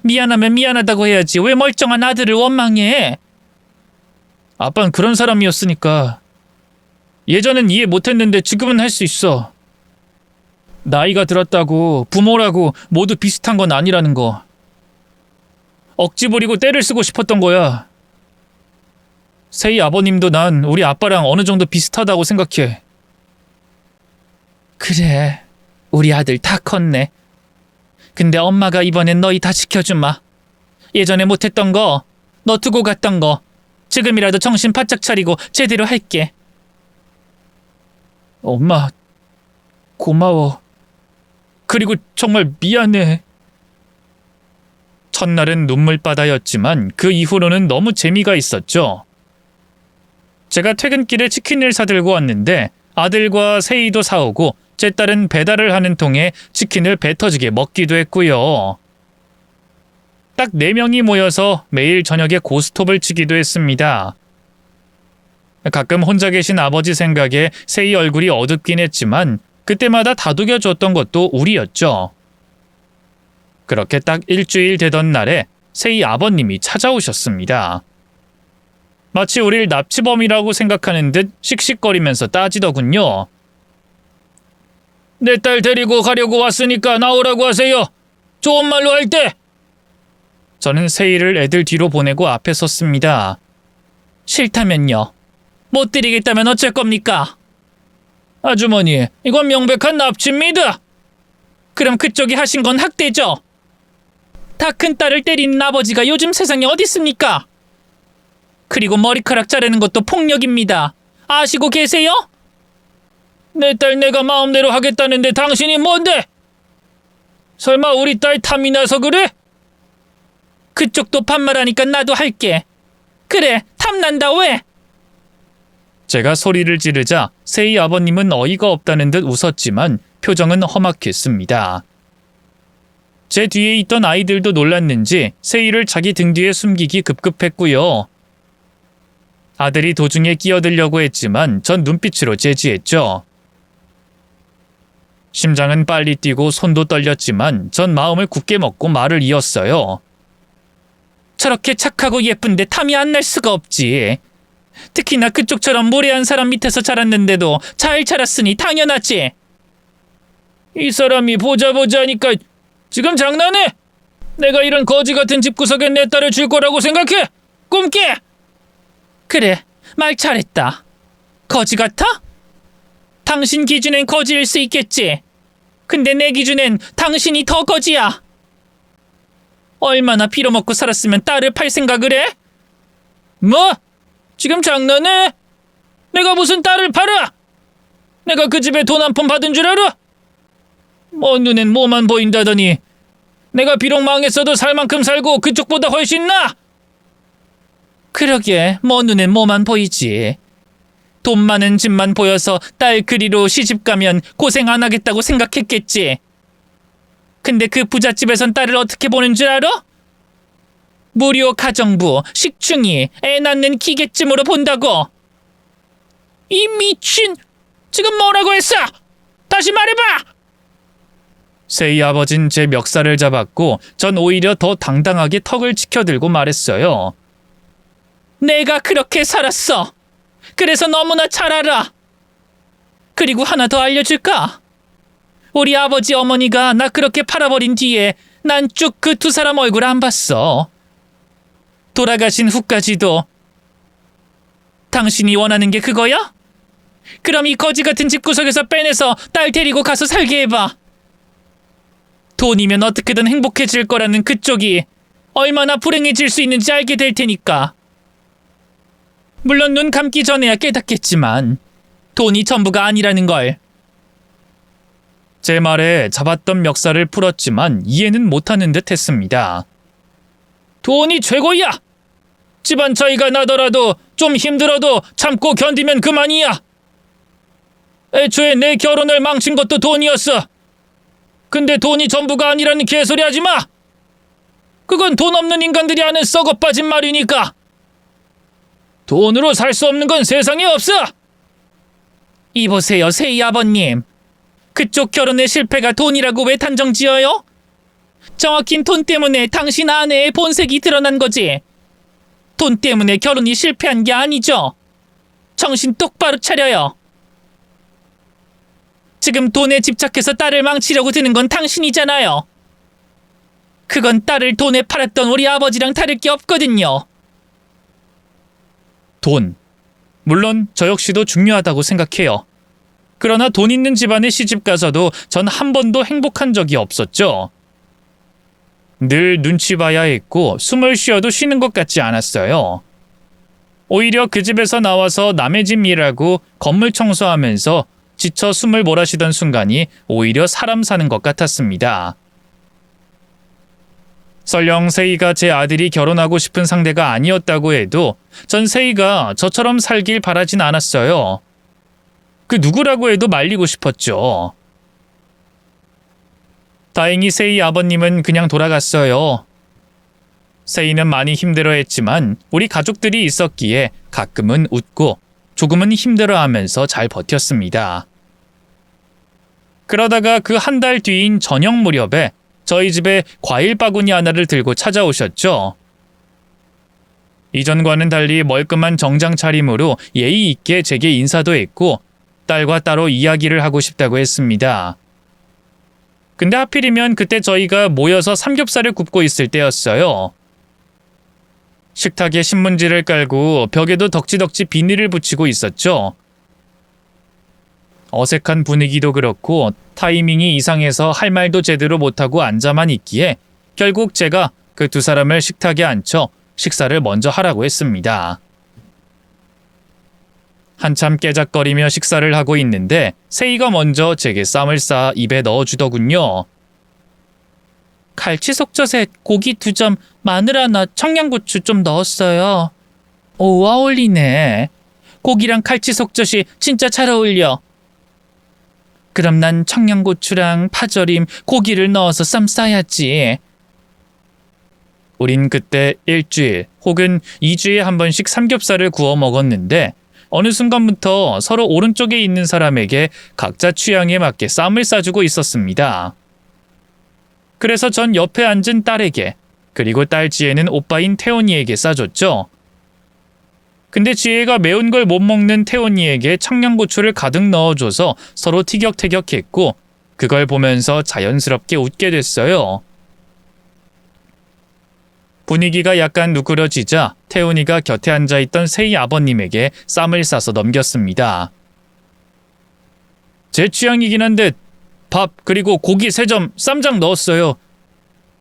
Speaker 1: 미안하면 미안하다고 해야지 왜 멀쩡한 아들을 원망해? 아빠는 그런 사람이었으니까. 예전엔 이해 못했는데 지금은 할 수 있어. 나이가 들었다고 부모라고 모두 비슷한 건 아니라는 거. 억지 부리고 떼를 쓰고 싶었던 거야. 세희 아버님도 난 우리 아빠랑 어느 정도 비슷하다고 생각해. 그래, 우리 아들 다 컸네. 근데 엄마가 이번엔 너희 다 지켜주마. 예전에 못했던 거, 너 두고 갔던 거 지금이라도 정신 바짝 차리고 제대로 할게. 엄마, 고마워. 그리고 정말 미안해. 첫날은 눈물바다였지만 그 이후로는 너무 재미가 있었죠. 제가 퇴근길에 치킨을 사들고 왔는데 아들과 세이도 사오고 제 딸은 배달을 하는 통에 치킨을 배 터지게 먹기도 했고요. 딱 4명이 모여서 매일 저녁에 고스톱을 치기도 했습니다. 가끔 혼자 계신 아버지 생각에 세이 얼굴이 어둡긴 했지만 그때마다 다독여줬던 것도 우리였죠. 그렇게 딱 일주일 되던 날에 세이 아버님이 찾아오셨습니다. 마치 우릴 납치범이라고 생각하는 듯 씩씩거리면서 따지더군요. 내 딸 데리고 가려고 왔으니까 나오라고 하세요. 좋은 말로 할 때. 저는 세이를 애들 뒤로 보내고 앞에 섰습니다. 싫다면요. 못 드리겠다면 어쩔 겁니까? 아주머니, 이건 명백한 납치입니다. 그럼 그쪽이 하신 건 학대죠? 다 큰 딸을 때리는 아버지가 요즘 세상에 어디 있습니까? 그리고 머리카락 자르는 것도 폭력입니다. 아시고 계세요? 내 딸 내가 마음대로 하겠다는데 당신이 뭔데? 설마 우리 딸 탐이 나서 그래? 그쪽도 반말하니까 나도 할게. 그래, 탐난다 왜? 제가 소리를 지르자 세이 아버님은 어이가 없다는 듯 웃었지만 표정은 험악했습니다. 제 뒤에 있던 아이들도 놀랐는지 세이를 자기 등 뒤에 숨기기 급급했고요. 아들이 도중에 끼어들려고 했지만 전 눈빛으로 제지했죠. 심장은 빨리 뛰고 손도 떨렸지만 전 마음을 굳게 먹고 말을 이었어요. 저렇게 착하고 예쁜데 탐이 안 날 수가 없지. 특히나 그쪽처럼 무례한 사람 밑에서 자랐는데도 잘 자랐으니 당연하지. 이 사람이 보자 하니까 지금 장난해? 내가 이런 거지 같은 집구석에 내 딸을 줄 거라고 생각해? 꿈깨! 그래, 말 잘했다. 거지 같아? 당신 기준엔 거지일 수 있겠지. 근데 내 기준엔 당신이 더 거지야. 얼마나 빌어먹고 살았으면 딸을 팔 생각을 해? 뭐? 지금 장난해? 내가 무슨 딸을 팔아? 내가 그 집에 돈 한 푼 받은 줄 알아? 뭐 눈엔 뭐만 보인다더니 내가 비록 망했어도 살 만큼 살고 그쪽보다 훨씬 나? 그러게 뭐 눈엔 뭐만 보이지. 돈 많은 집만 보여서 딸 그리로 시집가면 고생 안 하겠다고 생각했겠지. 근데 그 부잣집에선 딸을 어떻게 보는 줄 알아? 무료 가정부, 식충이, 애 낳는 기계쯤으로 본다고. 이 미친! 지금 뭐라고 했어? 다시 말해봐! 세희 아버진 제 멱살을 잡았고 전 오히려 더 당당하게 턱을 치켜들고 말했어요. 내가 그렇게 살았어. 그래서 너무나 잘 알아. 그리고 하나 더 알려줄까? 우리 아버지 어머니가 나 그렇게 팔아버린 뒤에 난 쭉 그 두 사람 얼굴 안 봤어. 돌아가신 후까지도. 당신이 원하는 게 그거야? 그럼 이 거지 같은 집구석에서 빼내서 딸 데리고 가서 살게 해봐. 돈이면 어떻게든 행복해질 거라는 그쪽이 얼마나 불행해질 수 있는지 알게 될 테니까. 물론 눈 감기 전에야 깨닫겠지만 돈이 전부가 아니라는 걸. 제 말에 잡았던 멱살을 풀었지만 이해는 못하는 듯 했습니다. 돈이 최고야! 집안 차이가 나더라도 좀 힘들어도 참고 견디면 그만이야. 애초에 내 결혼을 망친 것도 돈이었어. 근데 돈이 전부가 아니라는 개소리 하지 마! 그건 돈 없는 인간들이 하는 썩어 빠진 말이니까. 돈으로 살 수 없는 건 세상에 없어! 이보세요, 세희 아버님. 그쪽 결혼의 실패가 돈이라고 왜 단정 지어요? 정확히 돈 때문에 당신 아내의 본색이 드러난 거지. 돈 때문에 결혼이 실패한 게 아니죠. 정신 똑바로 차려요. 지금 돈에 집착해서 딸을 망치려고 드는 건 당신이잖아요. 그건 딸을 돈에 팔았던 우리 아버지랑 다를 게 없거든요. 돈. 물론 저 역시도 중요하다고 생각해요. 그러나 돈 있는 집안에 시집 가서도 전 한 번도 행복한 적이 없었죠. 늘 눈치 봐야 했고 숨을 쉬어도 쉬는 것 같지 않았어요. 오히려 그 집에서 나와서 남의 집 일하고 건물 청소하면서 지쳐 숨을 몰아쉬던 순간이 오히려 사람 사는 것 같았습니다. 설령 세희가 제 아들이 결혼하고 싶은 상대가 아니었다고 해도 전 세희가 저처럼 살길 바라진 않았어요. 그 누구라고 해도 말리고 싶었죠. 다행히 세희 아버님은 그냥 돌아갔어요. 세희는 많이 힘들어했지만 우리 가족들이 있었기에 가끔은 웃고 조금은 힘들어하면서 잘 버텼습니다. 그러다가 그 한 달 뒤인 저녁 무렵에 저희 집에 과일 바구니 하나를 들고 찾아오셨죠. 이전과는 달리 멀끔한 정장 차림으로 예의 있게 제게 인사도 했고 딸과 따로 이야기를 하고 싶다고 했습니다. 근데 하필이면 그때 저희가 모여서 삼겹살을 굽고 있을 때였어요. 식탁에 신문지를 깔고 벽에도 덕지덕지 비닐을 붙이고 있었죠. 어색한 분위기도 그렇고 타이밍이 이상해서 할 말도 제대로 못하고 앉아만 있기에 결국 제가 그 두 사람을 식탁에 앉혀 식사를 먼저 하라고 했습니다. 한참 깨작거리며 식사를 하고 있는데 세희가 먼저 제게 쌈을 싸 입에 넣어주더군요. 갈치 속젓에 고기 2점, 마늘 하나, 청양고추 좀 넣었어요. 오, 어울리네. 고기랑 갈치 속젓이 진짜 잘 어울려. 그럼 난 청양고추랑 파절임, 고기를 넣어서 쌈 싸야지. 우린 그때 일주일 혹은 2주에 한 번씩 삼겹살을 구워 먹었는데 어느 순간부터 서로 오른쪽에 있는 사람에게 각자 취향에 맞게 쌈을 싸주고 있었습니다. 그래서 전 옆에 앉은 딸에게 그리고 딸 지혜는 오빠인 태원이에게 싸줬죠. 근데 지혜가 매운 걸 못 먹는 태원이에게 청양고추를 가득 넣어줘서 서로 티격태격했고 그걸 보면서 자연스럽게 웃게 됐어요. 분위기가 약간 누그러지자 태훈이가 곁에 앉아있던 세희 아버님에게 쌈을 싸서 넘겼습니다. 제 취향이긴 한데 밥 그리고 고기 3점 쌈장 넣었어요.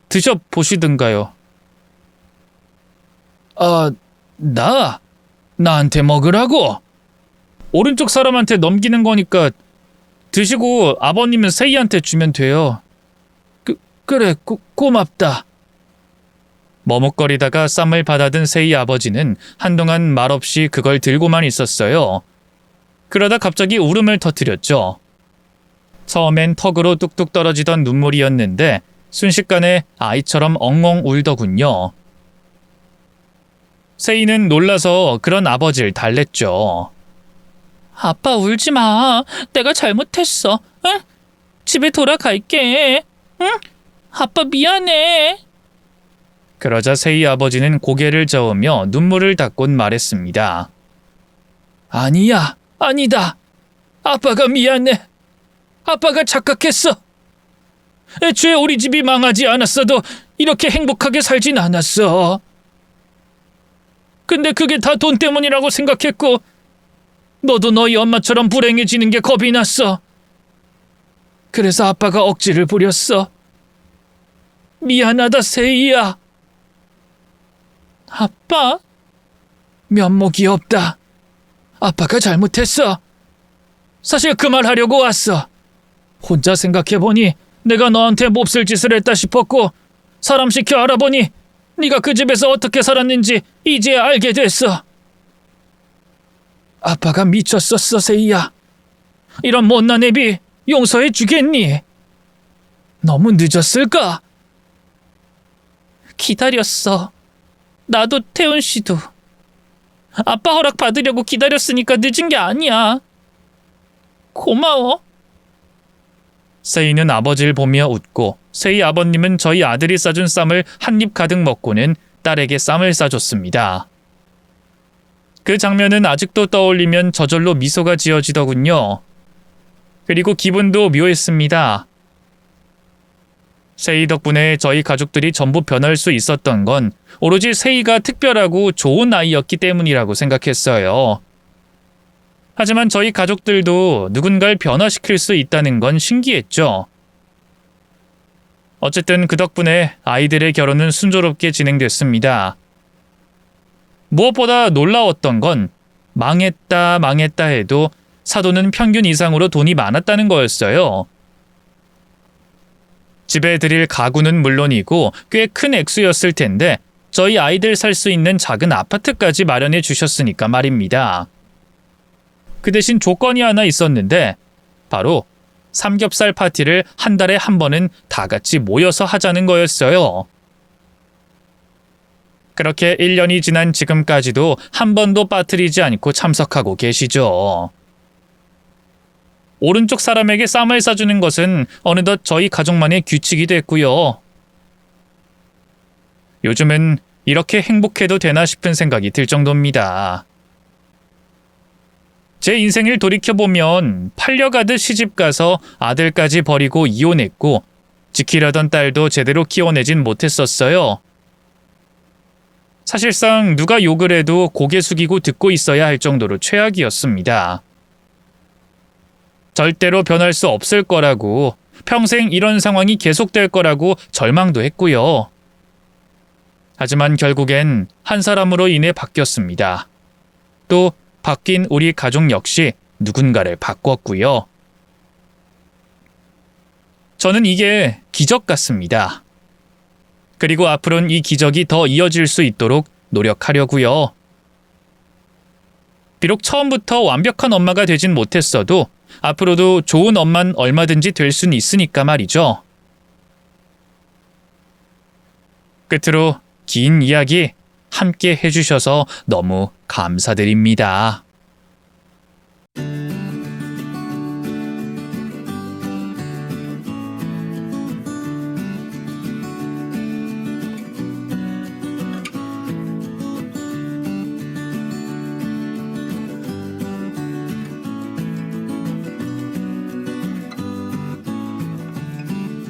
Speaker 1: 드셔보시든가요. 나한테 먹으라고? 오른쪽 사람한테 넘기는 거니까 드시고 아버님은 세희한테 주면 돼요. 그래, 고맙다. 머뭇거리다가 쌈을 받아든 세희 아버지는 한동안 말없이 그걸 들고만 있었어요. 그러다 갑자기 울음을 터뜨렸죠. 처음엔 턱으로 뚝뚝 떨어지던 눈물이었는데 순식간에 아이처럼 엉엉 울더군요. 세이는 놀라서 그런 아버지를 달랬죠. 아빠 울지 마. 내가 잘못했어. 응? 집에 돌아갈게. 응? 아빠 미안해. 그러자 세이 아버지는 고개를 저으며 눈물을 닦곤 말했습니다. 아니야, 아니다. 아빠가 미안해. 아빠가 착각했어. 애초에 우리 집이 망하지 않았어도 이렇게 행복하게 살진 않았어. 근데 그게 다 돈 때문이라고 생각했고 너도 너희 엄마처럼 불행해지는 게 겁이 났어. 그래서 아빠가 억지를 부렸어. 미안하다, 세이야. 아빠? 면목이 없다. 아빠가 잘못했어. 사실 그 말 하려고 왔어. 혼자 생각해보니 내가 너한테 몹쓸 짓을 했다 싶었고 사람 시켜 알아보니 네가 그 집에서 어떻게 살았는지 이제야 알게 됐어. 아빠가 미쳤었어, 세이야. 이런 못난 애비 용서해 주겠니? 너무 늦었을까? 기다렸어. 나도 태훈 씨도. 아빠 허락 받으려고 기다렸으니까 늦은 게 아니야. 고마워. 세이는 아버지를 보며 웃고 세이 아버님은 저희 아들이 싸준 쌈을 한 입 가득 먹고는 딸에게 쌈을 싸줬습니다. 그 장면은 아직도 떠올리면 저절로 미소가 지어지더군요. 그리고 기분도 묘했습니다. 세이 덕분에 저희 가족들이 전부 변할 수 있었던 건 오로지 세이가 특별하고 좋은 아이였기 때문이라고 생각했어요. 하지만 저희 가족들도 누군가를 변화시킬 수 있다는 건 신기했죠. 어쨌든 그 덕분에 아이들의 결혼은 순조롭게 진행됐습니다. 무엇보다 놀라웠던 건 망했다 해도 사돈은 평균 이상으로 돈이 많았다는 거였어요. 집에 들일 가구는 물론이고 꽤 큰 액수였을 텐데 저희 아이들 살 수 있는 작은 아파트까지 마련해 주셨으니까 말입니다. 그 대신 조건이 하나 있었는데 바로 삼겹살 파티를 한 달에 한 번은 다 같이 모여서 하자는 거였어요. 그렇게 1년이 지난 지금까지도 한 번도 빠뜨리지 않고 참석하고 계시죠. 오른쪽 사람에게 쌈을 싸주는 것은 어느덧 저희 가족만의 규칙이 됐고요. 요즘은 이렇게 행복해도 되나 싶은 생각이 들 정도입니다. 제 인생을 돌이켜보면 팔려가듯 시집가서 아들까지 버리고 이혼했고 지키려던 딸도 제대로 키워내진 못했었어요. 사실상 누가 욕을 해도 고개 숙이고 듣고 있어야 할 정도로 최악이었습니다. 절대로 변할 수 없을 거라고, 평생 이런 상황이 계속될 거라고 절망도 했고요. 하지만 결국엔 한 사람으로 인해 바뀌었습니다. 또 바뀐 우리 가족 역시 누군가를 바꿨고요. 저는 이게 기적 같습니다. 그리고 앞으로는 이 기적이 더 이어질 수 있도록 노력하려고요. 비록 처음부터 완벽한 엄마가 되진 못했어도 앞으로도 좋은 엄마는 얼마든지 될 수는 있으니까 말이죠. 끝으로 긴 이야기 함께 해주셔서 너무 감사드립니다.